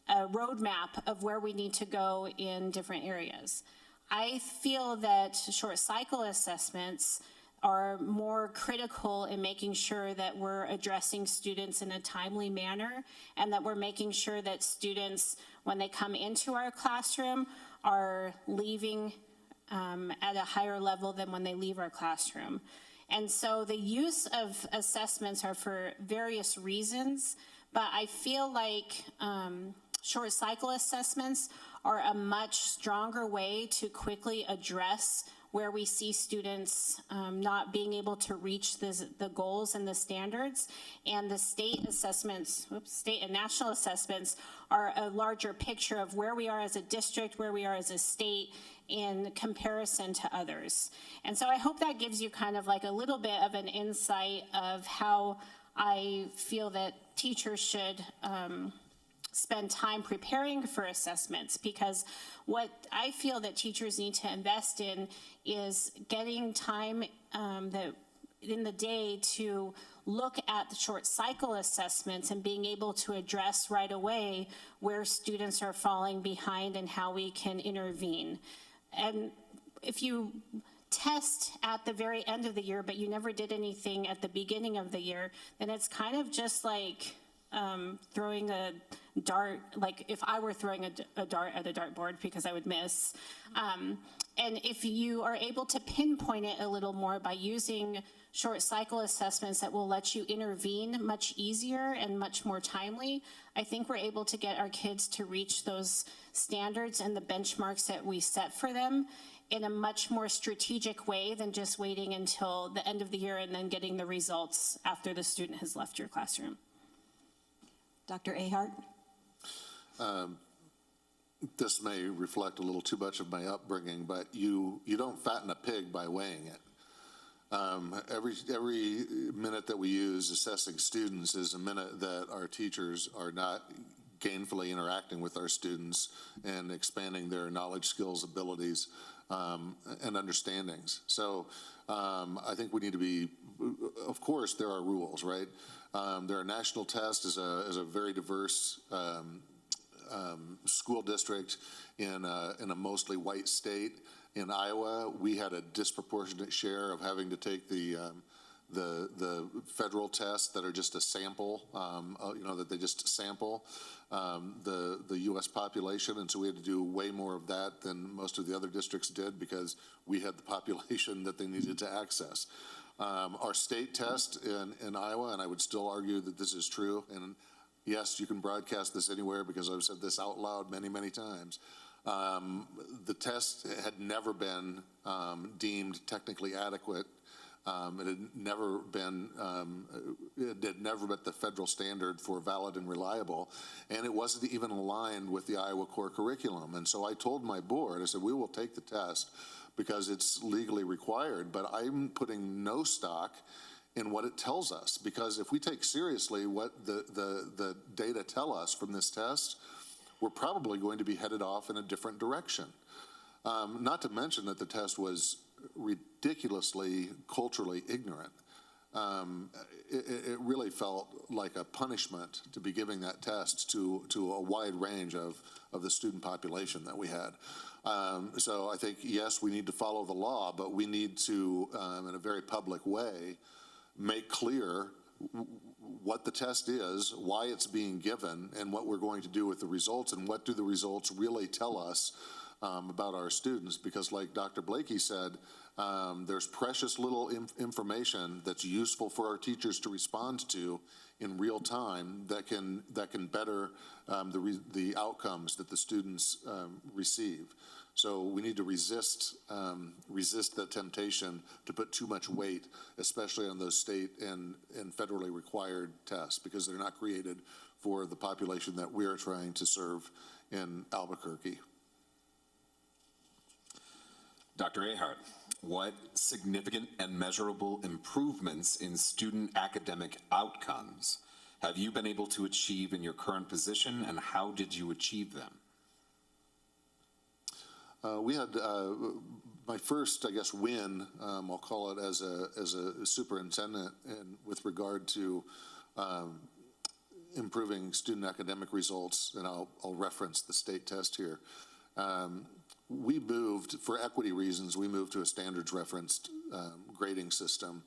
a roadmap of where we need to go in different areas. I feel that short cycle assessments are more critical in making sure that we're addressing students in a timely manner, and that we're making sure that students, when they come into our classroom, are leaving at a higher level than when they leave our classroom. And so the use of assessments are for various reasons, but I feel like short cycle assessments are a much stronger way to quickly address where we see students not being able to reach the goals and the standards. And the state assessments, state and national assessments are a larger picture of where we are as a district, where we are as a state in comparison to others. And so I hope that gives you kind of like a little bit of an insight of how I feel that teachers should spend time preparing for assessments, because what I feel that teachers need to invest in is getting time in the day to look at the short cycle assessments and being able to address right away where students are falling behind and how we can intervene. And if you test at the very end of the year, but you never did anything at the beginning of the year, then it's kind of just like throwing a dart, like if I were throwing a dart at a dartboard, because I would miss. And if you are able to pinpoint it a little more by using short cycle assessments that will let you intervene much easier and much more timely, I think we're able to get our kids to reach those standards and the benchmarks that we set for them in a much more strategic way than just waiting until the end of the year and then getting the results after the student has left your classroom.
Dr. Ahart?
This may reflect a little too much of my upbringing, but you don't fatten a pig by weighing it. Every minute that we use assessing students is a minute that our teachers are not gainfully interacting with our students and expanding their knowledge, skills, abilities, and understandings. So I think we need to be, of course, there are rules, right? There are national tests is a very diverse school district in a mostly white state. In Iowa, we had a disproportionate share of having to take the the federal tests that are just a sample, that they just sample the U.S. population. And so we had to do way more of that than most of the other districts did because we had the population that they needed to access. Our state test in Iowa, and I would still argue that this is true, and yes, you can broadcast this anywhere because I've said this out loud many, many times. The test had never been deemed technically adequate. It had never been, it had never met the federal standard for valid and reliable, and it wasn't even aligned with the Iowa core curriculum. And so I told my board, I said, we will take the test because it's legally required, but I'm putting no stock in what it tells us, because if we take seriously what the data tell us from this test, we're probably going to be headed off in a different direction. Not to mention that the test was ridiculously culturally ignorant. It really felt like a punishment to be giving that test to a wide range of the student population that we had. So I think, yes, we need to follow the law, but we need to, in a very public way, make clear what the test is, why it's being given, and what we're going to do with the results, and what do the results really tell us about our students. Because like Dr. Blakey said, there's precious little information that's useful for our teachers to respond to in real time that can better the outcomes that the students receive. So we need to resist the temptation to put too much weight, especially on those state and federally required tests, because they're not created for the population that we are trying to serve in Albuquerque.
Dr. Ahart, what significant and measurable improvements in student academic outcomes have you been able to achieve in your current position, and how did you achieve them?
We had my first, I guess, win, I'll call it, as a superintendent, and with regard to improving student academic results, and I'll reference the state test here. We moved, for equity reasons, we moved to a standards referenced grading system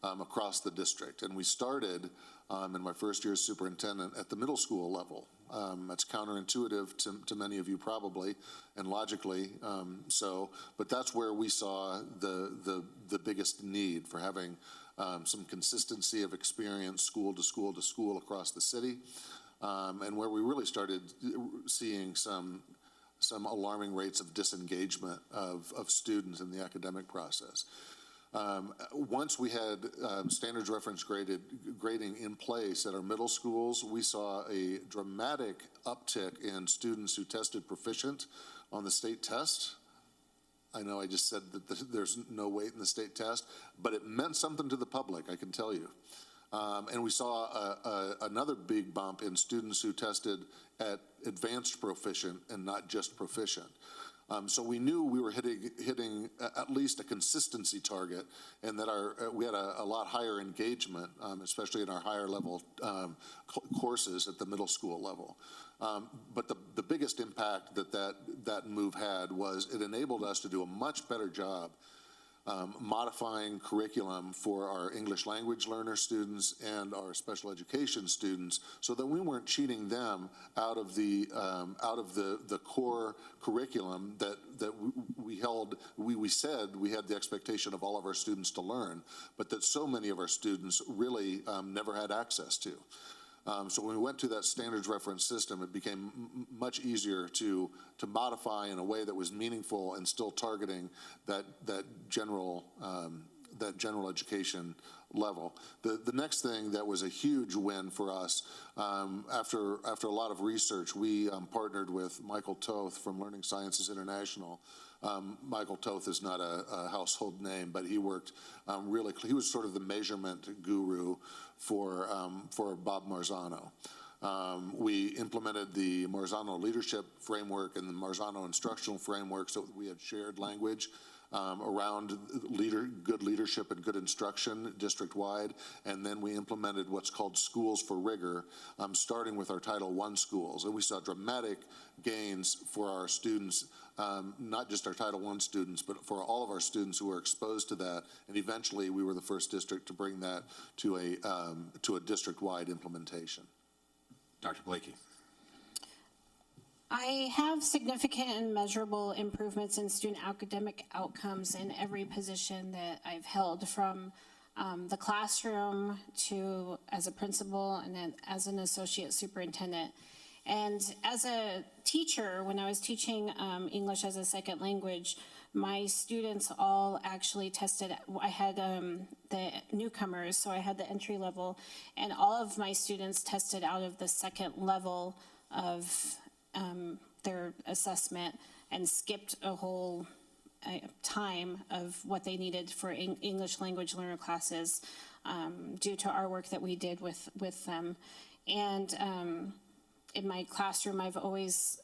across the district. And we started in my first year as superintendent at the middle school level. That's counterintuitive to many of you probably, and logically so, but that's where we saw the biggest need for having some consistency of experience school to school to school across the city, and where we really started seeing some alarming rates of disengagement of students in the academic process. Once we had standards reference grading in place at our middle schools, we saw a dramatic uptick in students who tested proficient on the state test. I know I just said that there's no weight in the state test, but it meant something to the public, I can tell you. And we saw another big bump in students who tested at advanced proficient and not just proficient. So we knew we were hitting at least a consistency target, and that we had a lot higher engagement, especially in our higher level courses at the middle school level. But the biggest impact that move had was it enabled us to do a much better job modifying curriculum for our English language learner students and our special education students, so that we weren't cheating them out of the core curriculum that we said we had the expectation of all of our students to learn, but that so many of our students really never had access to. So when we went to that standards reference system, it became much easier to modify in a way that was meaningful and still targeting that general education level. The next thing that was a huge win for us, after a lot of research, we partnered with Michael Toth from Learning Sciences International. Michael Toth is not a household name, but he worked he was sort of the measurement guru for Bob Marzano. We implemented the Marzano leadership framework and the Marzano instructional framework, so we had shared language around good leadership and good instruction district-wide, and then we implemented what's called Schools for Rigor, starting with our Title I schools. And we saw dramatic gains for our students, not just our Title I students, but for all of our students who were exposed to that. And eventually, we were the first district to bring that to a district-wide implementation.
Dr. Blakey.
I have significant and measurable improvements in student academic outcomes in every position that I've held, from the classroom to as a principal and then as an associate superintendent. And as a teacher, when I was teaching English as a second language, my students all actually tested. I had the newcomers, so I had the entry level, and all of my students tested out of the second level of their assessment and skipped a whole time of what they needed for English language learner classes due to our work that we did with them. And in my classroom, I've always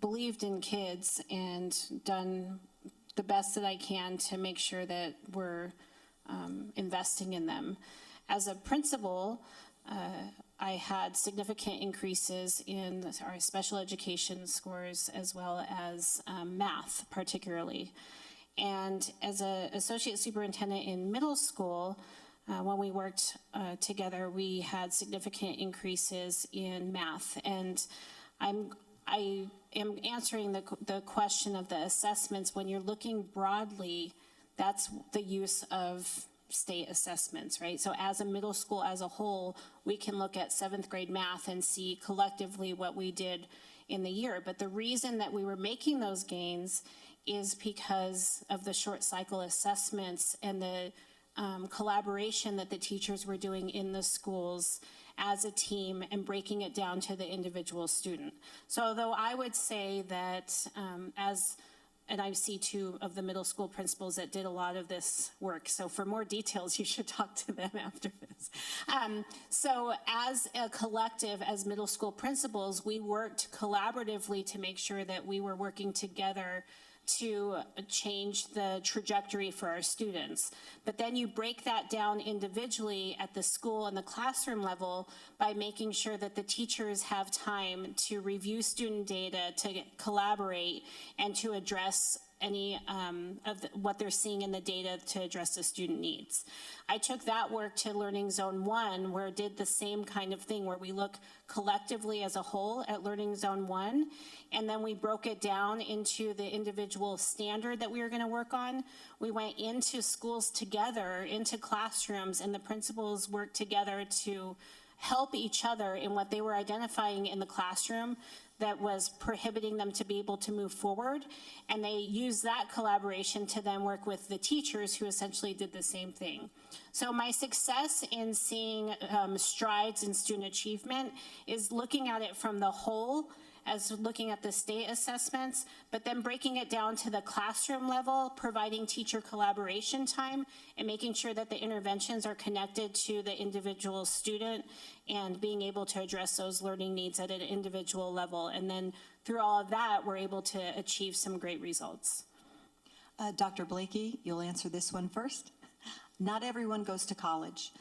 believed in kids and done the best that I can to make sure that we're investing in them. As a principal, I had significant increases in our special education scores as well as math, particularly. And as an associate superintendent in middle school, when we worked together, we had significant increases in math. And I am answering the question of the assessments. When you're looking broadly, that's the use of state assessments, right? So as a middle school as a whole, we can look at 7th grade math and see collectively what we did in the year. But the reason that we were making those gains is because of the short cycle assessments and the collaboration that the teachers were doing in the schools as a team and breaking it down to the individual student. So although I would say that and I see 2 of the middle school principals that did a lot of this work. So for more details, you should talk to them after this. So as a collective, as middle school principals, we worked collaboratively to make sure that we were working together to change the trajectory for our students. But then you break that down individually at the school and the classroom level by making sure that the teachers have time to review student data, to collaborate, and to address any of what they're seeing in the data to address the student needs. I took that work to Learning Zone 1, where it did the same kind of thing, where we look collectively as a whole at Learning Zone 1, and then we broke it down into the individual standard that we were going to work on. We went into schools together, into classrooms, and the principals worked together to help each other in what they were identifying in the classroom that was prohibiting them to be able to move forward. And they used that collaboration to then work with the teachers who essentially did the same thing. So my success in seeing strides in student achievement is looking at it from the whole, as looking at the state assessments, but then breaking it down to the classroom level, providing teacher collaboration time, and making sure that the interventions are connected to the individual student and being able to address those learning needs at an individual level. And then through all of that, we're able to achieve some great results.
Dr. Blakey, you'll answer this one first. Not everyone goes to college.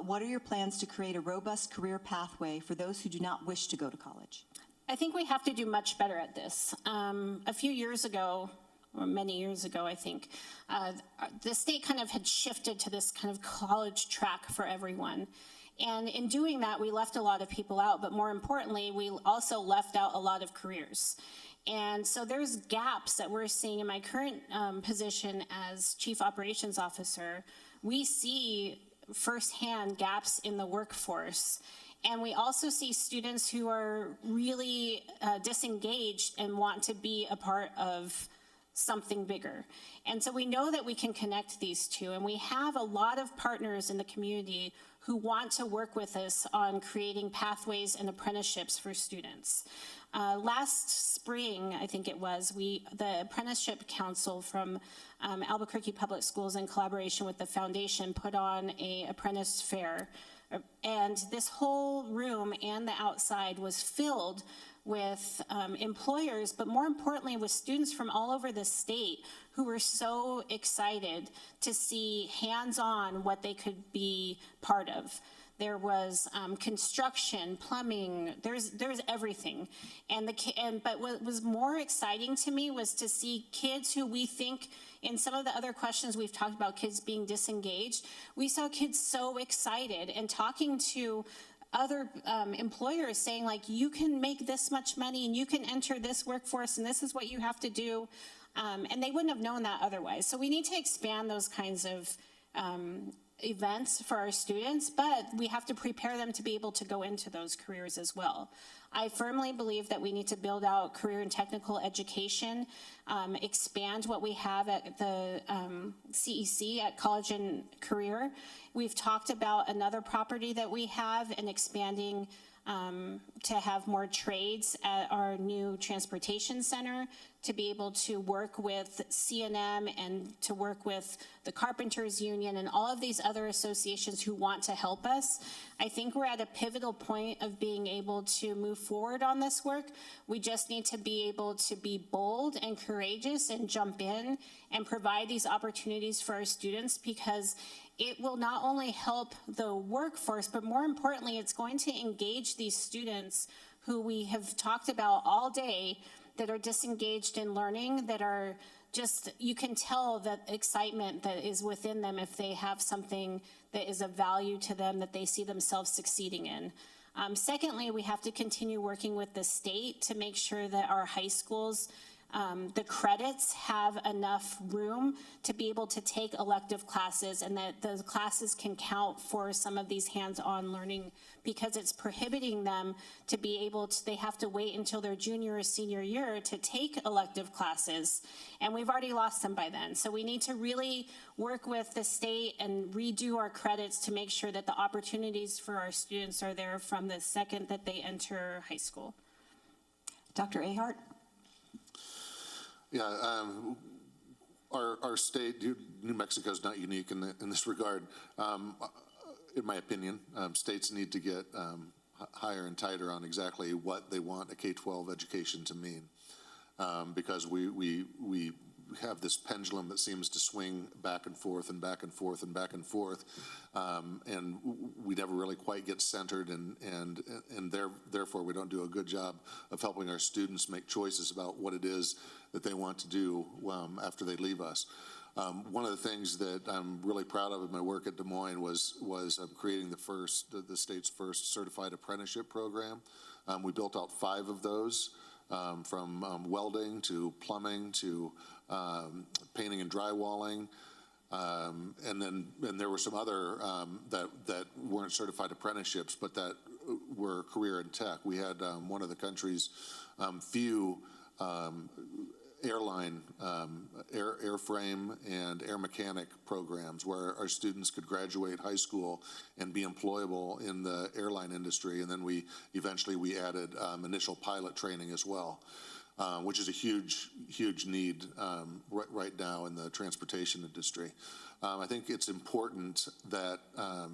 What are your plans to create a robust career pathway for those who do not wish to go to college?
I think we have to do much better at this. A few years ago, or many years ago, I think, the state kind of had shifted to this kind of college track for everyone. And in doing that, we left a lot of people out, but more importantly, we also left out a lot of careers. And so there's gaps that we're seeing in my current position as Chief Operations Officer. We see firsthand gaps in the workforce. And we also see students who are really disengaged and want to be a part of something bigger. And so we know that we can connect these two, and we have a lot of partners in the community who want to work with us on creating pathways and apprenticeships for students. Last spring, I think it was, the Apprenticeship Council from Albuquerque Public Schools, in collaboration with the foundation, put on an apprentice fair. And this whole room and the outside was filled with employers, but more importantly with students from all over the state who were so excited to see hands-on what they could be part of. There was construction, plumbing, there's everything. But what was more exciting to me was to see kids who we think, in some of the other questions we've talked about kids being disengaged, we saw kids so excited and talking to other employers saying like, you can make this much money and you can enter this workforce and this is what you have to do. And they wouldn't have known that otherwise. So we need to expand those kinds of events for our students, but we have to prepare them to be able to go into those careers as well. I firmly believe that we need to build out career and technical education, expand what we have at the CEC, at College and Career. We've talked about another property that we have and expanding to have more trades at our new transportation center, to be able to work with CNM and to work with the Carpenters Union and all of these other associations who want to help us. I think we're at a pivotal point of being able to move forward on this work. We just need to be able to be bold and courageous and jump in and provide these opportunities for our students, because it will not only help the workforce, but more importantly, it's going to engage these students who we have talked about all day that are disengaged in learning, that are just, you can tell that excitement that is within them if they have something that is of value to them that they see themselves succeeding in. Secondly, we have to continue working with the state to make sure that our high schools, the credits have enough room to be able to take elective classes, and that those classes can count for some of these hands-on learning, because it's prohibiting them to be able to, they have to wait until their junior or senior year to take elective classes, and we've already lost them by then. So we need to really work with the state and redo our credits to make sure that the opportunities for our students are there from the second that they enter high school.
Dr. Ahart?
Yeah, our state, New Mexico is not unique in this regard. In my opinion, states need to get higher and tighter on exactly what they want a K-12 education to mean, because we have this pendulum that seems to swing back and forth and back and forth and back and forth, and we never really quite get centered, and therefore we don't do a good job of helping our students make choices about what it is that they want to do after they leave us. One of the things that I'm really proud of in my work at Des Moines was creating the state's first certified apprenticeship program. We built out 5 of those, from welding to plumbing to painting and drywalling, and there were some other that weren't certified apprenticeships, but that were career in tech. We had one of the country's few airline, airframe and air mechanic programs where our students could graduate high school and be employable in the airline industry. And then we added initial pilot training as well, which is a huge need right now in the transportation industry. I think it's important that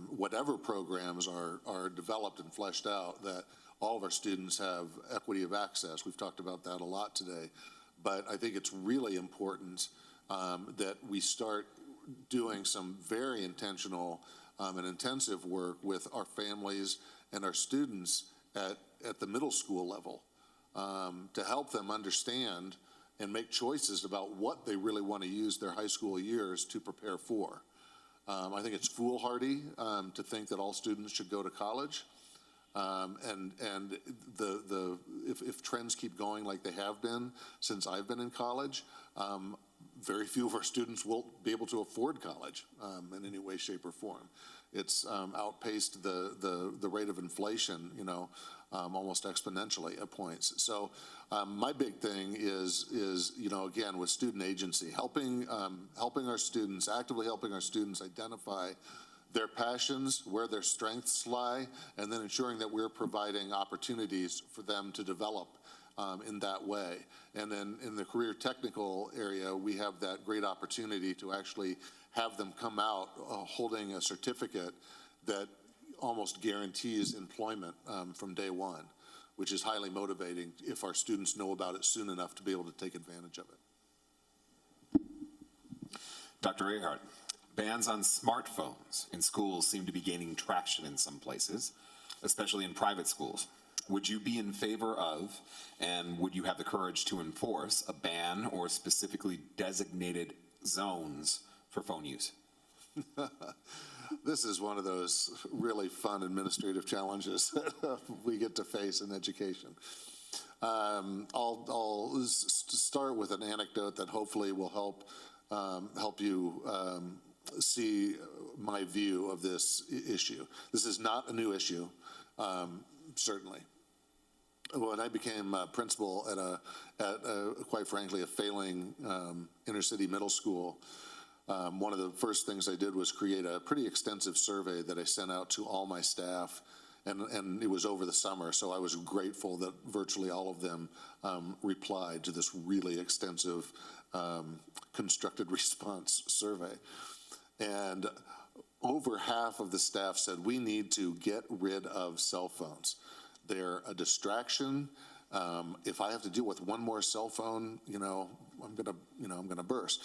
whatever programs are developed and fleshed out, that all of our students have equity of access. We've talked about that a lot today. But I think it's really important that we start doing some very intentional and intensive work with our families and our students at the middle school level to help them understand and make choices about what they really want to use their high school years to prepare for. I think it's foolhardy to think that all students should go to college. If trends keep going like they have been since I've been in college, very few of our students will be able to afford college in any way, shape, or form. It's outpaced the rate of inflation, almost exponentially at points. So my big thing is again, with student agency, helping our students, actively helping our students identify their passions, where their strengths lie, and then ensuring that we're providing opportunities for them to develop in that way. And then in the career technical area, we have that great opportunity to actually have them come out holding a certificate that almost guarantees employment from day one. which is highly motivating if our students know about it soon enough to be able to take advantage of it.
Dr. Ahart, bans on smartphones in schools seem to be gaining traction in some places, especially in private schools. Would you be in favor of, and would you have the courage to enforce, a ban or specifically designated zones for phone use?
This is one of those really fun administrative challenges that we get to face in education. I'll start with an anecdote that hopefully will help you see my view of this issue. This is not a new issue, certainly. When I became principal at quite frankly, a failing inner city middle school, one of the first things I did was create a pretty extensive survey that I sent out to all my staff, and it was over the summer, so I was grateful that virtually all of them replied to this really extensive constructed response survey. And over half of the staff said, we need to get rid of cell phones. They're a distraction. If I have to deal with one more cell phone, I'm gonna burst.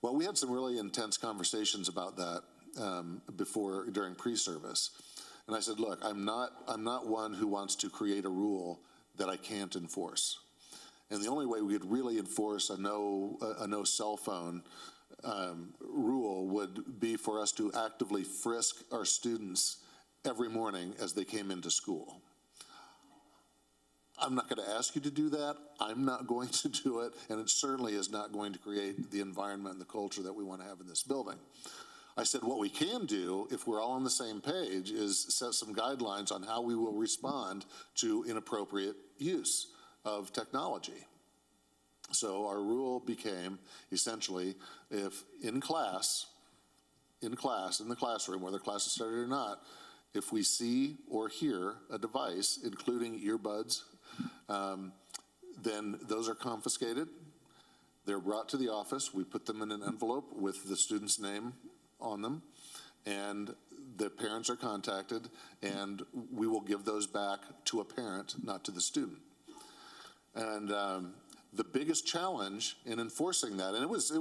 Well, we had some really intense conversations about that during pre-service, and I said, look, I'm not one who wants to create a rule that I can't enforce. And the only way we could really enforce a no cell phone rule would be for us to actively frisk our students every morning as they came into school. I'm not going to ask you to do that. I'm not going to do it, and it certainly is not going to create the environment and the culture that we want to have in this building. I said what we can do, if we're all on the same page, is set some guidelines on how we will respond to inappropriate use of technology. So our rule became essentially, if in the classroom, whether class is started or not, if we see or hear a device, including earbuds, then those are confiscated. They're brought to the office. We put them in an envelope with the student's name on them, and the parents are contacted, and we will give those back to a parent, not to the student. And the biggest challenge in enforcing that, and it was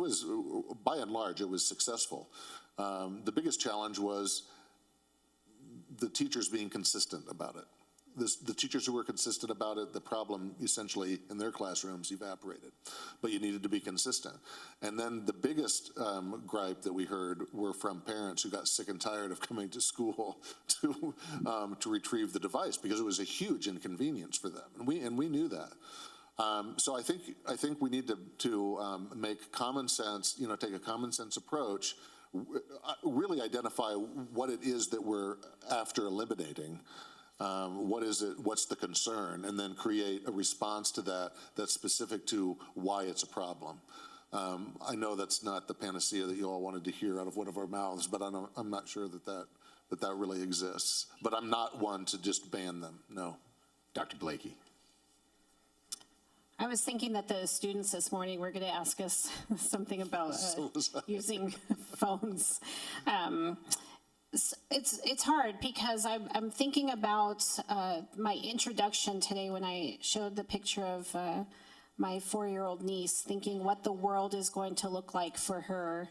by and large, it was successful. The biggest challenge was the teachers being consistent about it. The teachers who were consistent about it, the problem essentially in their classrooms evaporated, but you needed to be consistent. And then the biggest gripe that we heard were from parents who got sick and tired of coming to school to retrieve the device, because it was a huge inconvenience for them, and we knew that. So I think we need to make common sense, take a common sense approach, really identify what it is that we're after eliminating. What is it? What's the concern? And then create a response to that that's specific to why it's a problem. I know that's not the panacea that you all wanted to hear out of one of our mouths, but I'm not sure that really exists. But I'm not one to just ban them. No.
Dr. Blakey.
I was thinking that the students this morning were going to ask us something about using phones. It's hard because I'm thinking about my introduction today when I showed the picture of my 4-year-old niece, thinking what the world is going to look like for her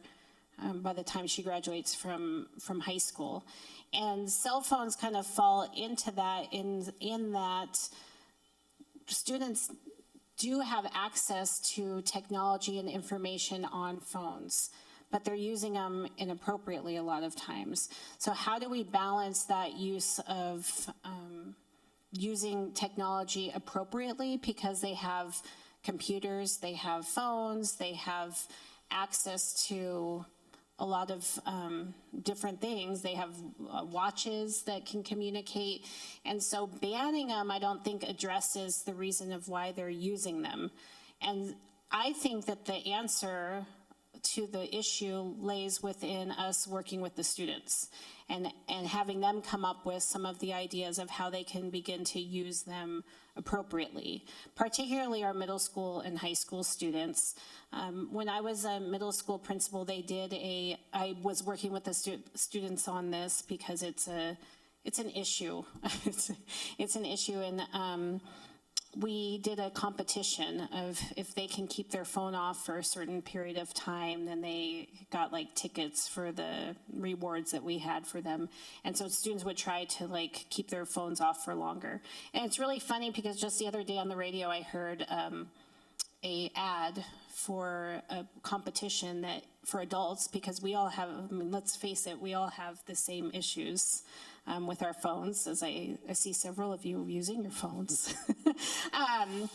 by the time she graduates from high school. And cell phones kind of fall into that in that students do have access to technology and information on phones, but they're using them inappropriately a lot of times. So how do we balance that use of using technology appropriately, because they have computers, they have phones, they have access to a lot of different things. They have watches that can communicate. And so banning them, I don't think addresses the reason of why they're using them. And I think that the answer to the issue lays within us working with the students and having them come up with some of the ideas of how they can begin to use them appropriately, particularly our middle school and high school students. When I was a middle school principal, I was working with the students on this because it's it's an issue. It's an issue, and we did a competition of if they can keep their phone off for a certain period of time, then they got like tickets for the rewards that we had for them. And so students would try to like keep their phones off for longer. And it's really funny because just the other day on the radio, I heard a ad for a competition that for adults, because we all have, I mean, let's face it, we all have the same issues with our phones, as I see several of you using your phones. And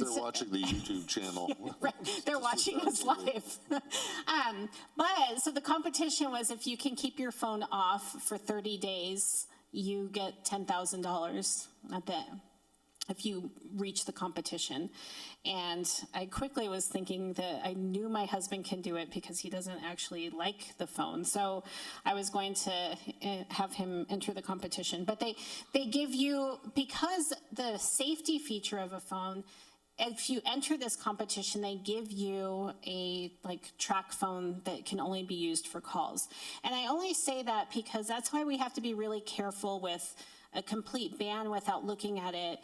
They're watching the YouTube channel.
right, they're watching us live. But so the competition was if you can keep your phone off for 30 days, you get $10,000 at the if you reach the competition. And I quickly was thinking that I knew my husband can do it because he doesn't actually like the phone. So I was going to have him enter the competition. But they give you, because the safety feature of a phone, if you enter this competition, they give you a like track phone that can only be used for calls. And I only say that because that's why we have to be really careful with a complete ban without looking at it.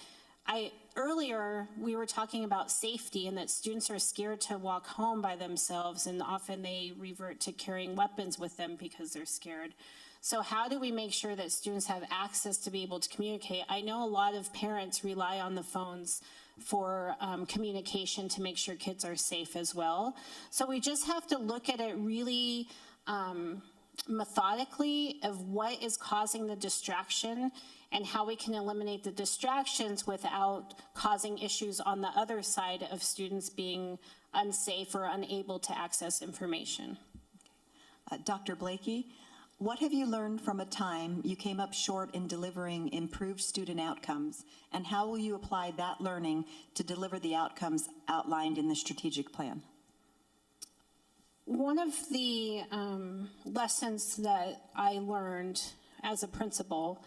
Earlier, we were talking about safety and that students are scared to walk home by themselves, and often they revert to carrying weapons with them because they're scared. So how do we make sure that students have access to be able to communicate? I know a lot of parents rely on the phones for communication to make sure kids are safe as well. So we just have to look at it really methodically of what is causing the distraction and how we can eliminate the distractions without causing issues on the other side of students being unsafe or unable to access information.
Dr. Blakey, what have you learned from a time you came up short in delivering improved student outcomes, and how will you apply that learning to deliver the outcomes outlined in the strategic plan?
One of the lessons that I learned as a principal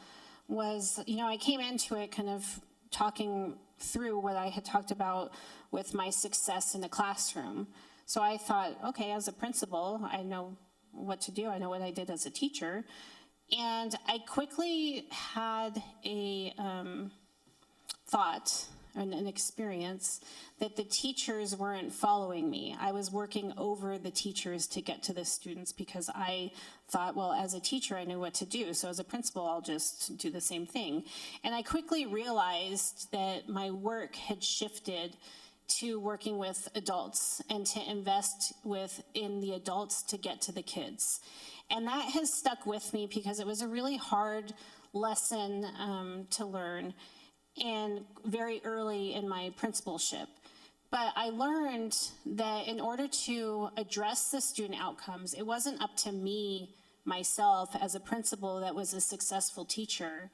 was, I came into it kind of talking through what I had talked about with my success in the classroom. So I thought, okay, as a principal, I know what to do. I know what I did as a teacher. And I quickly had a thought and an experience that the teachers weren't following me. I was working over the teachers to get to the students because I thought, well, as a teacher, I knew what to do. So as a principal, I'll just do the same thing. And I quickly realized that my work had shifted to working with adults and to invest in the adults to get to the kids. And that has stuck with me because it was a really hard lesson to learn, and very early in my principalship. But I learned that in order to address the student outcomes, it wasn't up to me, myself, as a principal that was a successful teacher,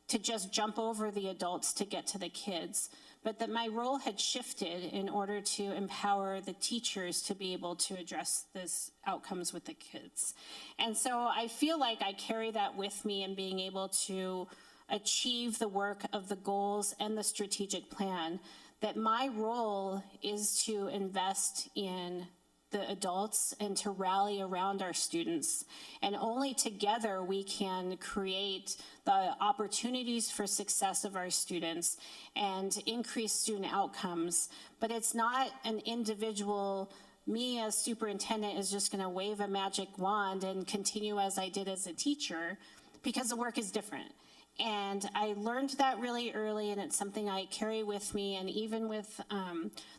to just jump over the adults to get to the kids, but that my role had shifted in order to empower the teachers to be able to address these outcomes with the kids. And so I feel like I carry that with me in being able to achieve the work of the goals and the strategic plan, that my role is to invest in the adults and to rally around our students. And only together we can create the opportunities for success of our students and increase student outcomes. But it's not an individual, me as superintendent is just gonna wave a magic wand and continue as I did as a teacher, because the work is different. And I learned that really early, and it's something I carry with me. And even with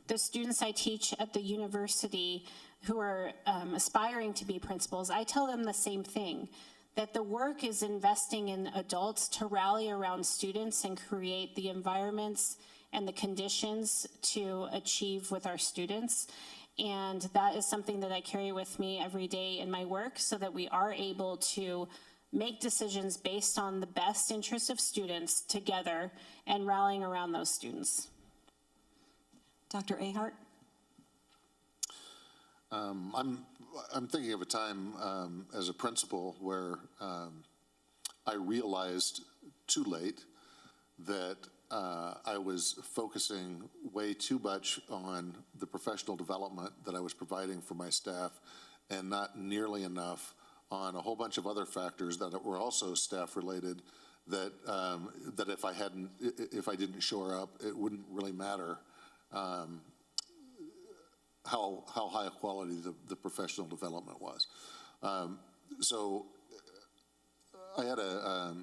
the students I teach at the university who are aspiring to be principals, I tell them the same thing, that the work is investing in adults to rally around students and create the environments and the conditions to achieve with our students. And that is something that I carry with me every day in my work, so that we are able to make decisions based on the best interests of students together and rallying around those students.
Dr. Ahart?
I'm thinking of a time as a principal where I realized too late that I was focusing way too much on the professional development that I was providing for my staff and not nearly enough on a whole bunch of other factors that were also staff-related that that if I didn't shore up, it wouldn't really matter how high quality the professional development was. So I had a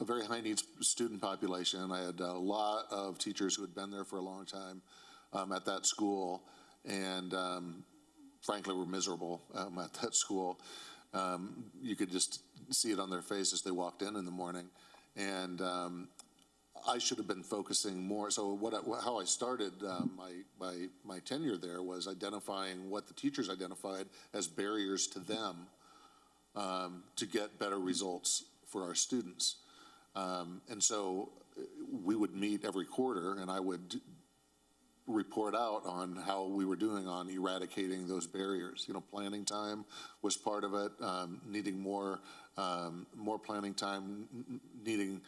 very high needs student population. I had a lot of teachers who had been there for a long time at that school, and frankly were miserable at that school. You could just see it on their face as they walked in the morning. And I should have been focusing more. So how I started my tenure there was identifying what the teachers identified as barriers to them to get better results for our students. And so we would meet every quarter, and I would report out on how we were doing on eradicating those barriers. You know, planning time was part of it, needing more planning time, needing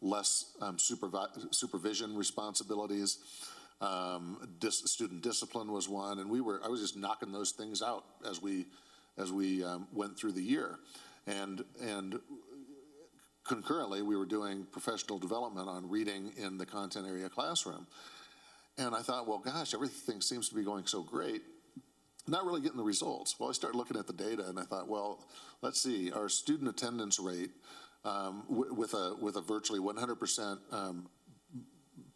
less supervision responsibilities. Student discipline was one, and I was just knocking those things out as we went through the year, and concurrently we were doing professional development on reading in the content area classroom. And I thought, well, gosh, everything seems to be going so great, not really getting the results. Well, I started looking at the data, and I thought, well, let's see, our student attendance rate with a virtually 100%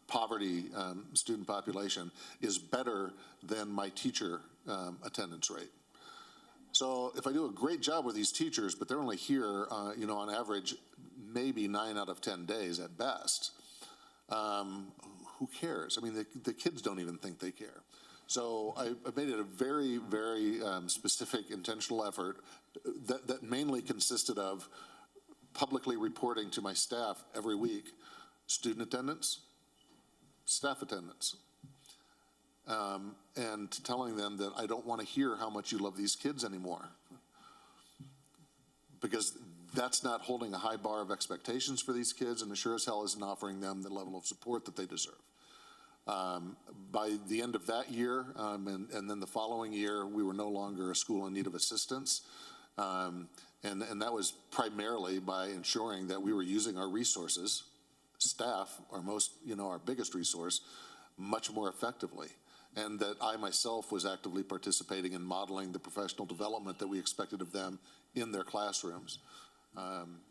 poverty student population is better than my teacher attendance rate. So if I do a great job with these teachers, but they're only here, on average, maybe 9 out of 10 days at best, who cares? I mean, the kids don't even think they care. So I made it a very, very specific, intentional effort that mainly consisted of publicly reporting to my staff every week student attendance, staff attendance, and telling them that I don't want to hear how much you love these kids anymore, because that's not holding a high bar of expectations for these kids, and it sure as hell isn't offering them the level of support that they deserve. By the end of that year, and then the following year, we were no longer a school in need of assistance. And that was primarily by ensuring that we were using our resources, staff, our biggest resource, much more effectively. And that I myself was actively participating in modeling the professional development that we expected of them in their classrooms.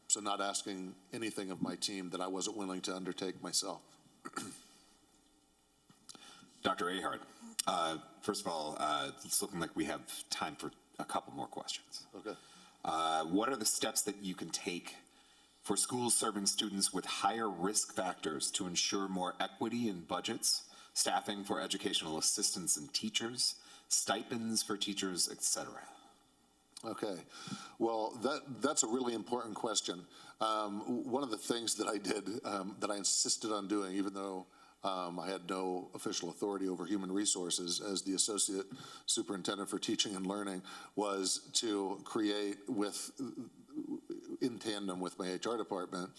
So not asking anything of my team that I wasn't willing to undertake myself.
Dr. Ahart, first of all, it's looking like we have time for a couple more questions.
Okay.
What are the steps that you can take for schools serving students with higher risk factors to ensure more equity in budgets, staffing for educational assistants and teachers, stipends for teachers, etc.?
Okay, well, that's a really important question. One of the things that I did, that I insisted on doing, even though I had no official authority over human resources as the Associate Superintendent for Teaching and Learning, was to create, in tandem with my HR department,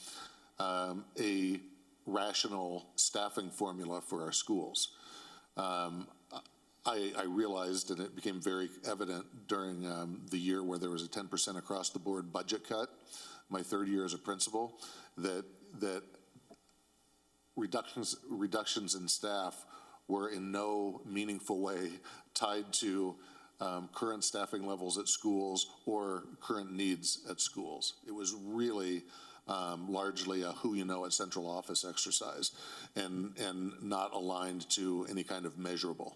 a rational staffing formula for our schools. I realized, and it became very evident during the year where there was a 10% across the board budget cut, my third year as a principal, that reductions in staff were in no meaningful way tied to current staffing levels at schools or current needs at schools. It was really largely a who you know at central office exercise, and not aligned to any kind of measurable.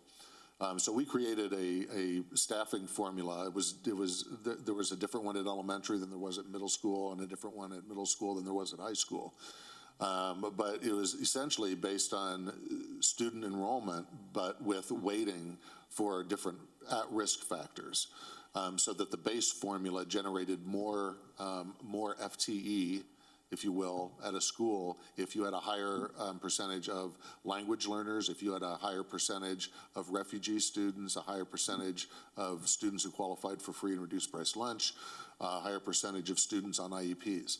So we created a staffing formula. There was a different one at elementary than there was at middle school, and a different one at middle school than there was at high school. But it was essentially based on student enrollment, but with weighting for different at-risk factors, so that the base formula generated more FTE, if you will, at a school if you had a higher percentage of language learners, if you had a higher percentage of refugee students, a higher percentage of students who qualified for free and reduced price lunch, a higher percentage of students on IEPs.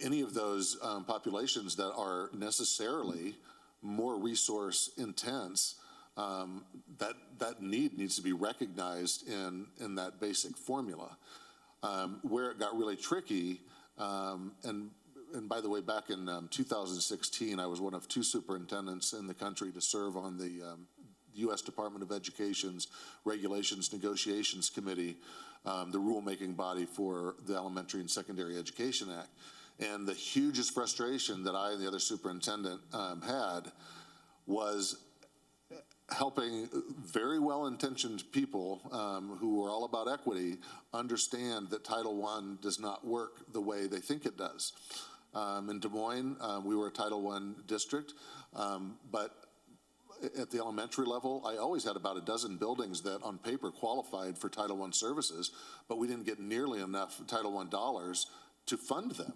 Any of those populations that are necessarily more resource intense that need needs to be recognized in that basic formula. Where it got really tricky, and by the way, back in 2016, I was one of 2 superintendents in the country to serve on the U.S. Department of Education's Regulations Negotiations Committee, the rulemaking body for the Elementary and Secondary Education Act. And the hugest frustration that I and the other superintendent had was helping very well-intentioned people who are all about equity understand that Title I does not work the way they think it does. In Des Moines, we were a Title I district, but at the elementary level, I always had about a dozen buildings that on paper qualified for Title I services, but we didn't get nearly enough Title I dollars to fund them.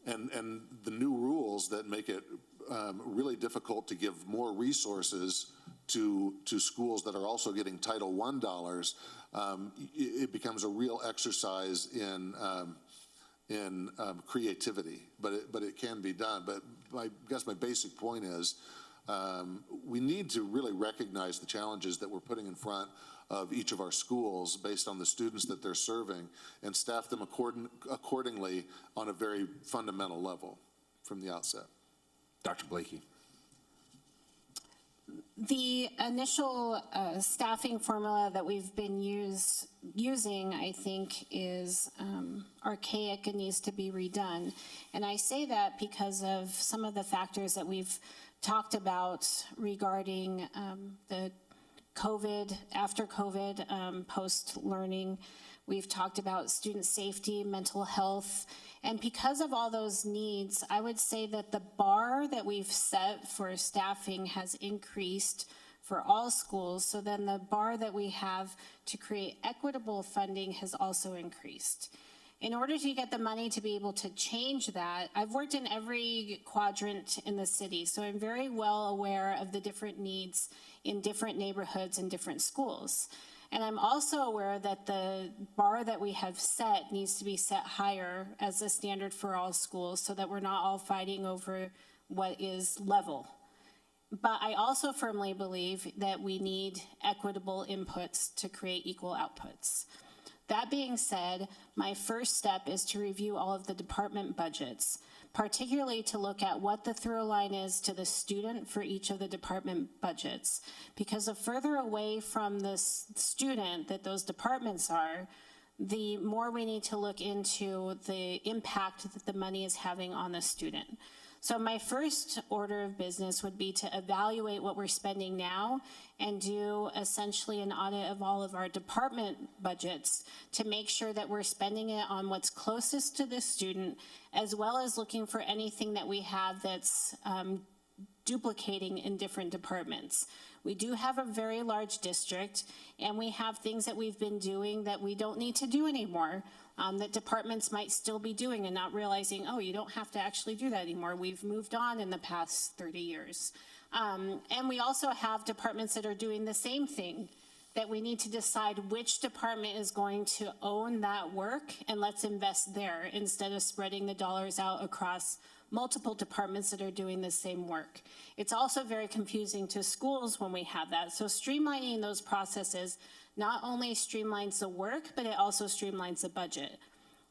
And the new rules that make it really difficult to give more resources to schools that are also getting Title I dollars, it becomes a real exercise in creativity, but it can be done. But I guess my basic point is we need to really recognize the challenges that we're putting in front of each of our schools based on the students that they're serving and staff them accordingly on a very fundamental level from the outset.
Dr. Blakey.
The initial staffing formula that we've been using, I think, is archaic and needs to be redone. And I say that because of some of the factors that we've talked about regarding the COVID, after COVID, post-learning. We've talked about student safety, mental health, and because of all those needs, I would say that the bar that we've set for staffing has increased for all schools, so then the bar that we have to create equitable funding has also increased. In order to get the money to be able to change that, I've worked in every quadrant in the city, so I'm very well aware of the different needs in different neighborhoods and different schools. And I'm also aware that the bar that we have set needs to be set higher as a standard for all schools so that we're not all fighting over what is level. But I also firmly believe that we need equitable inputs to create equal outputs. That being said, my first step is to review all of the department budgets, particularly to look at what the through line is to the student for each of the department budgets. Because the further away from the student that those departments are, the more we need to look into the impact that the money is having on the student. So my first order of business would be to evaluate what we're spending now and do essentially an audit of all of our department budgets to make sure that we're spending it on what's closest to the student, as well as looking for anything that we have that's duplicating in different departments. We do have a very large district, and we have things that we've been doing that we don't need to do anymore. That departments might still be doing and not realizing, oh, you don't have to actually do that anymore. We've moved on in the past 30 years. And we also have departments that are doing the same thing, that we need to decide which department is going to own that work, and let's invest there instead of spreading the dollars out across multiple departments that are doing the same work. It's also very confusing to schools when we have that. So streamlining those processes not only streamlines the work, but it also streamlines the budget.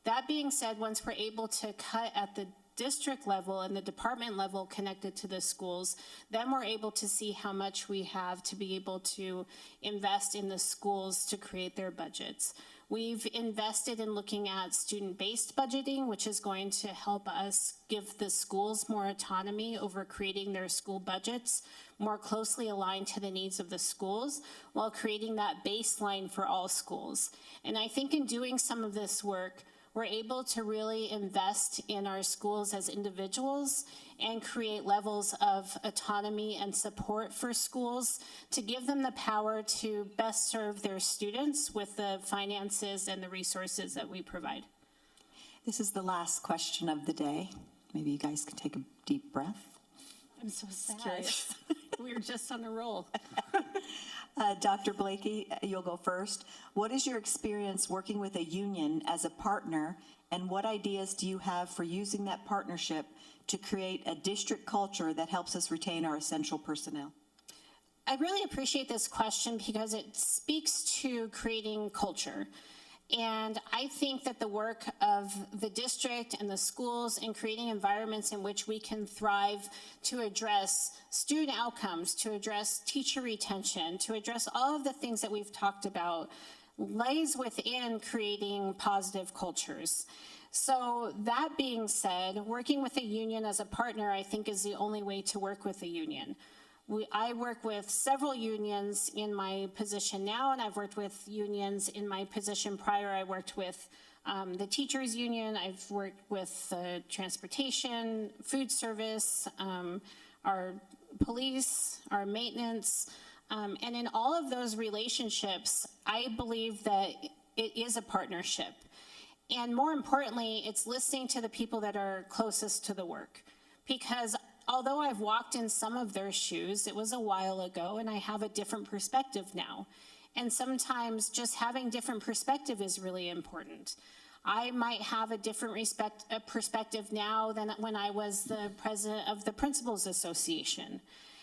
That being said, once we're able to cut at the district level and the department level connected to the schools, then we're able to see how much we have to be able to invest in the schools to create their budgets. We've invested in looking at student-based budgeting, which is going to help us give the schools more autonomy over creating their school budgets, more closely aligned to the needs of the schools, while creating that baseline for all schools. And I think in doing some of this work, we're able to really invest in our schools as individuals and create levels of autonomy and support for schools to give them the power to best serve their students with the finances and the resources that we provide.
This is the last question of the day. Maybe you guys can take a deep breath.
I'm so sad. We were just on a roll.
Dr. Blakey, you'll go first. What is your experience working with a union as a partner, and what ideas do you have for using that partnership to create a district culture that helps us retain our essential personnel?
I really appreciate this question because it speaks to creating culture. And I think that the work of the district and the schools in creating environments in which we can thrive to address student outcomes, to address teacher retention, to address all of the things that we've talked about lays within creating positive cultures. So that being said, working with a union as a partner, I think, is the only way to work with a union. I work with several unions in my position now, and I've worked with unions in my position prior. I worked with the teachers union, I've worked with transportation, food service, our police, our maintenance, and in all of those relationships, I believe that it is a partnership. And more importantly, it's listening to the people that are closest to the work. Because although I've walked in some of their shoes, it was a while ago, and I have a different perspective now. And sometimes just having different perspective is really important. I might have a different perspective now than when I was the president of the Principals Association.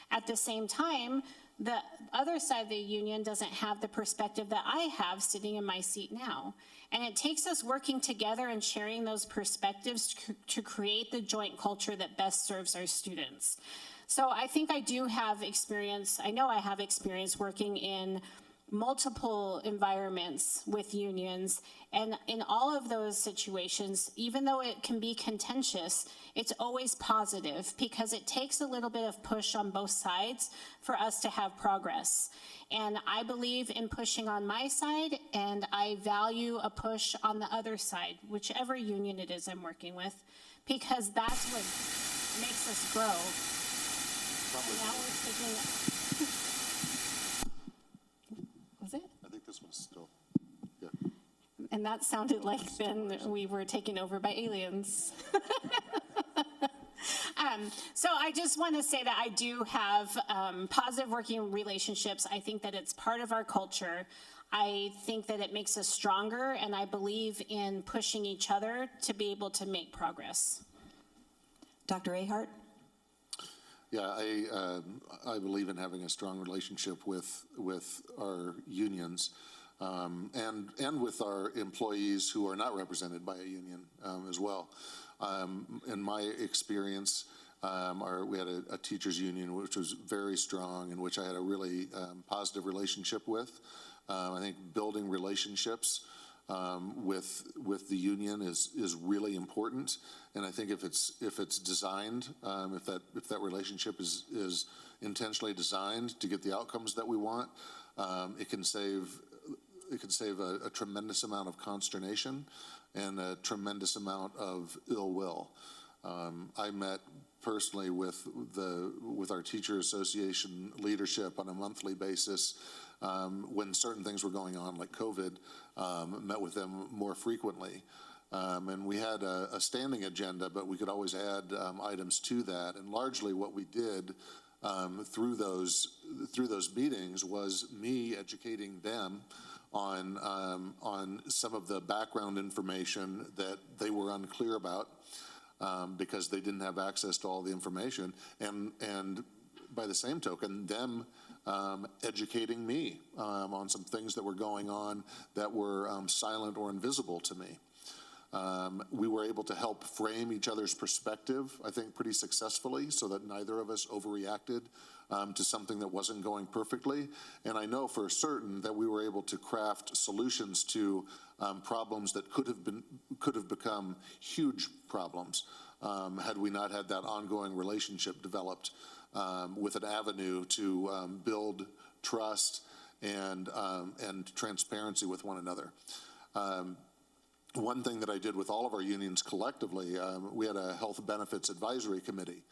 At the same time, the other side of the union doesn't have the perspective that I have sitting in my seat now. And it takes us working together and sharing those perspectives to create the joint culture that best serves our students. So I think I do have experience, I know I have experience working in multiple environments with unions, and in all of those situations, even though it can be contentious, it's always positive because it takes a little bit of push on both sides for us to have progress. And I believe in pushing on my side, and I value a push on the other side, whichever union it is I'm working with, because that's what makes us grow. And now we're taking Was it?
I think this one's still, yeah.
And that sounded like then we were taken over by aliens. So I just want to say that I do have positive working relationships. I think that it's part of our culture. I think that it makes us stronger, and I believe in pushing each other to be able to make progress.
Dr. Ahart?
Yeah, I believe in having a strong relationship with our unions and with our employees who are not represented by a union as well. In my experience, we had a teachers union which was very strong and which I had a really positive relationship with. I think building relationships with the union is really important, and I think if it's designed, if that relationship is intentionally designed to get the outcomes that we want, it can save a tremendous amount of consternation and a tremendous amount of ill will. I met personally with our teacher association leadership on a monthly basis when certain things were going on, like COVID. Met with them more frequently, and we had a standing agenda, but we could always add items to that. And largely, what we did through those meetings was me educating them on some of the background information that they were unclear about because they didn't have access to all the information, and by the same token, them educating me on some things that were going on that were silent or invisible to me. We were able to help frame each other's perspective, I think, pretty successfully, so that neither of us overreacted to something that wasn't going perfectly. And I know for certain that we were able to craft solutions to problems that could have become huge problems had we not had that ongoing relationship developed with an avenue to build trust and transparency with one another. One thing that I did with all of our unions collectively, we had a health benefits advisory committee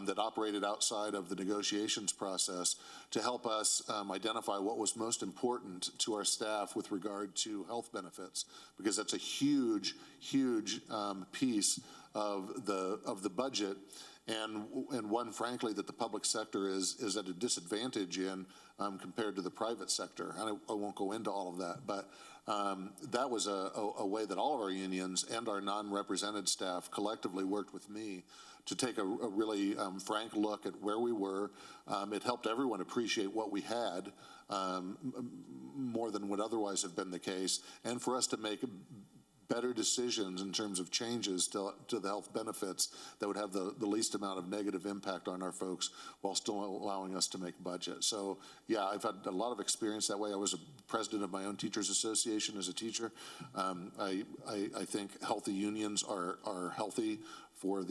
that operated outside of the negotiations process to help us identify what was most important to our staff with regard to health benefits, because that's a huge piece of the budget. and one, frankly, that the public sector is at a disadvantage in compared to the private sector. And I won't go into all of that, but that was a way that all of our unions and our non-represented staff collectively worked with me to take a really frank look at where we were. It helped everyone appreciate what we had more than would otherwise have been the case, and for us to make better decisions in terms of changes to the health benefits that would have the least amount of negative impact on our folks while still allowing us to make budget. So yeah, I've had a lot of experience that way. I was a president of my own teachers association as a teacher. I think healthy unions are healthy for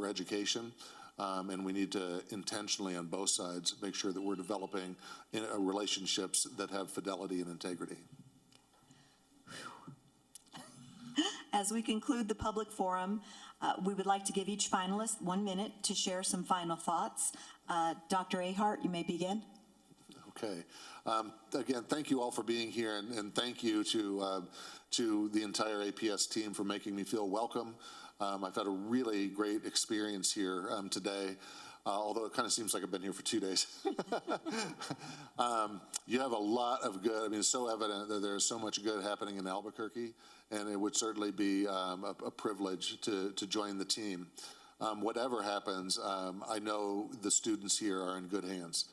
education. And we need to intentionally on both sides make sure that we're developing relationships that have fidelity and integrity.
As we conclude the public forum, we would like to give each finalist 1 minute to share some final thoughts. Dr. Ahart, you may begin.
Okay. Again, thank you all for being here, and thank you to the entire APS team for making me feel welcome. I've had a really great experience here today, although it kind of seems like I've been here for 2 days. You have a lot of good, I mean, it's so evident that there's so much good happening in Albuquerque, and it would certainly be a privilege to join the team. Whatever happens, I know the students here are in good hands.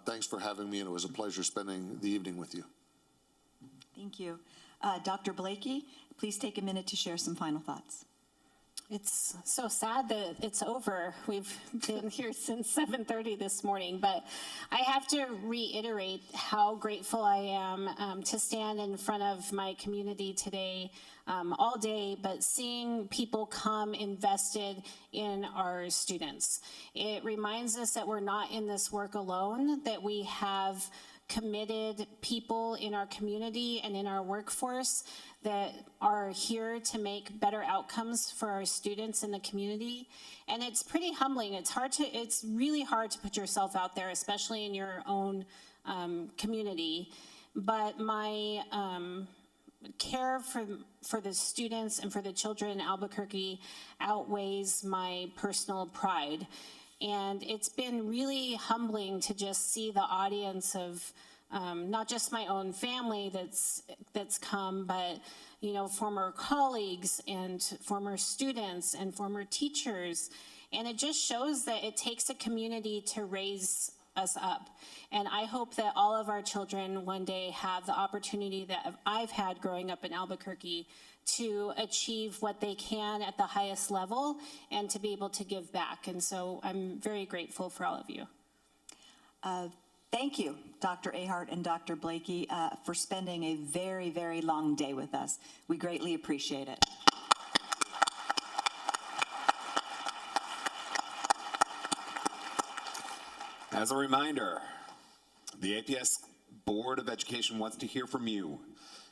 Thanks for having me, and it was a pleasure spending the evening with you.
Thank you. Dr. Blakey, please take a minute to share some final thoughts.
It's so sad that it's over. We've been here since 7:30 this morning, but I have to reiterate how grateful I am to stand in front of my community today, all day, but seeing people come invested in our students. It reminds us that we're not in this work alone, that we have committed people in our community and in our workforce that are here to make better outcomes for our students in the community. And it's pretty humbling. It's really hard to put yourself out there, especially in your own community. But my care for the students and for the children in Albuquerque outweighs my personal pride. And it's been really humbling to just see the audience of not just my own family that's come, but former colleagues and former students and former teachers. And it just shows that it takes a community to raise us up. And I hope that all of our children one day have the opportunity that I've had growing up in Albuquerque to achieve what they can at the highest level and to be able to give back. And so I'm very grateful for all of you.
Thank you, Dr. Ahart and Dr. Blakey, for spending a very, very long day with us. We greatly appreciate it.
As a reminder, the APS Board of Education wants to hear from you.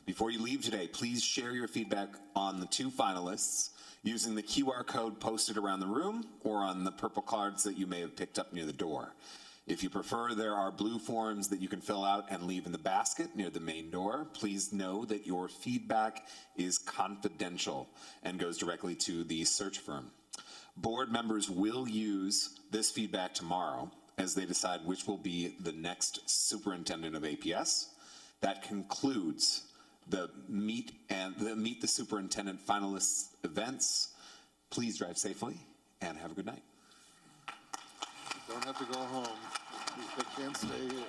Before you leave today, please share your feedback on the 2 finalists using the QR code posted around the room or on the purple cards that you may have picked up near the door. If you prefer, there are blue forms that you can fill out and leave in the basket near the main door. Please know that your feedback is confidential and goes directly to the search firm. Board members will use this feedback tomorrow as they decide which will be the next superintendent of APS. That concludes the Meet the Superintendent finalists events. Please drive safely and have a good night.
Don't have to go home. They can't stay here.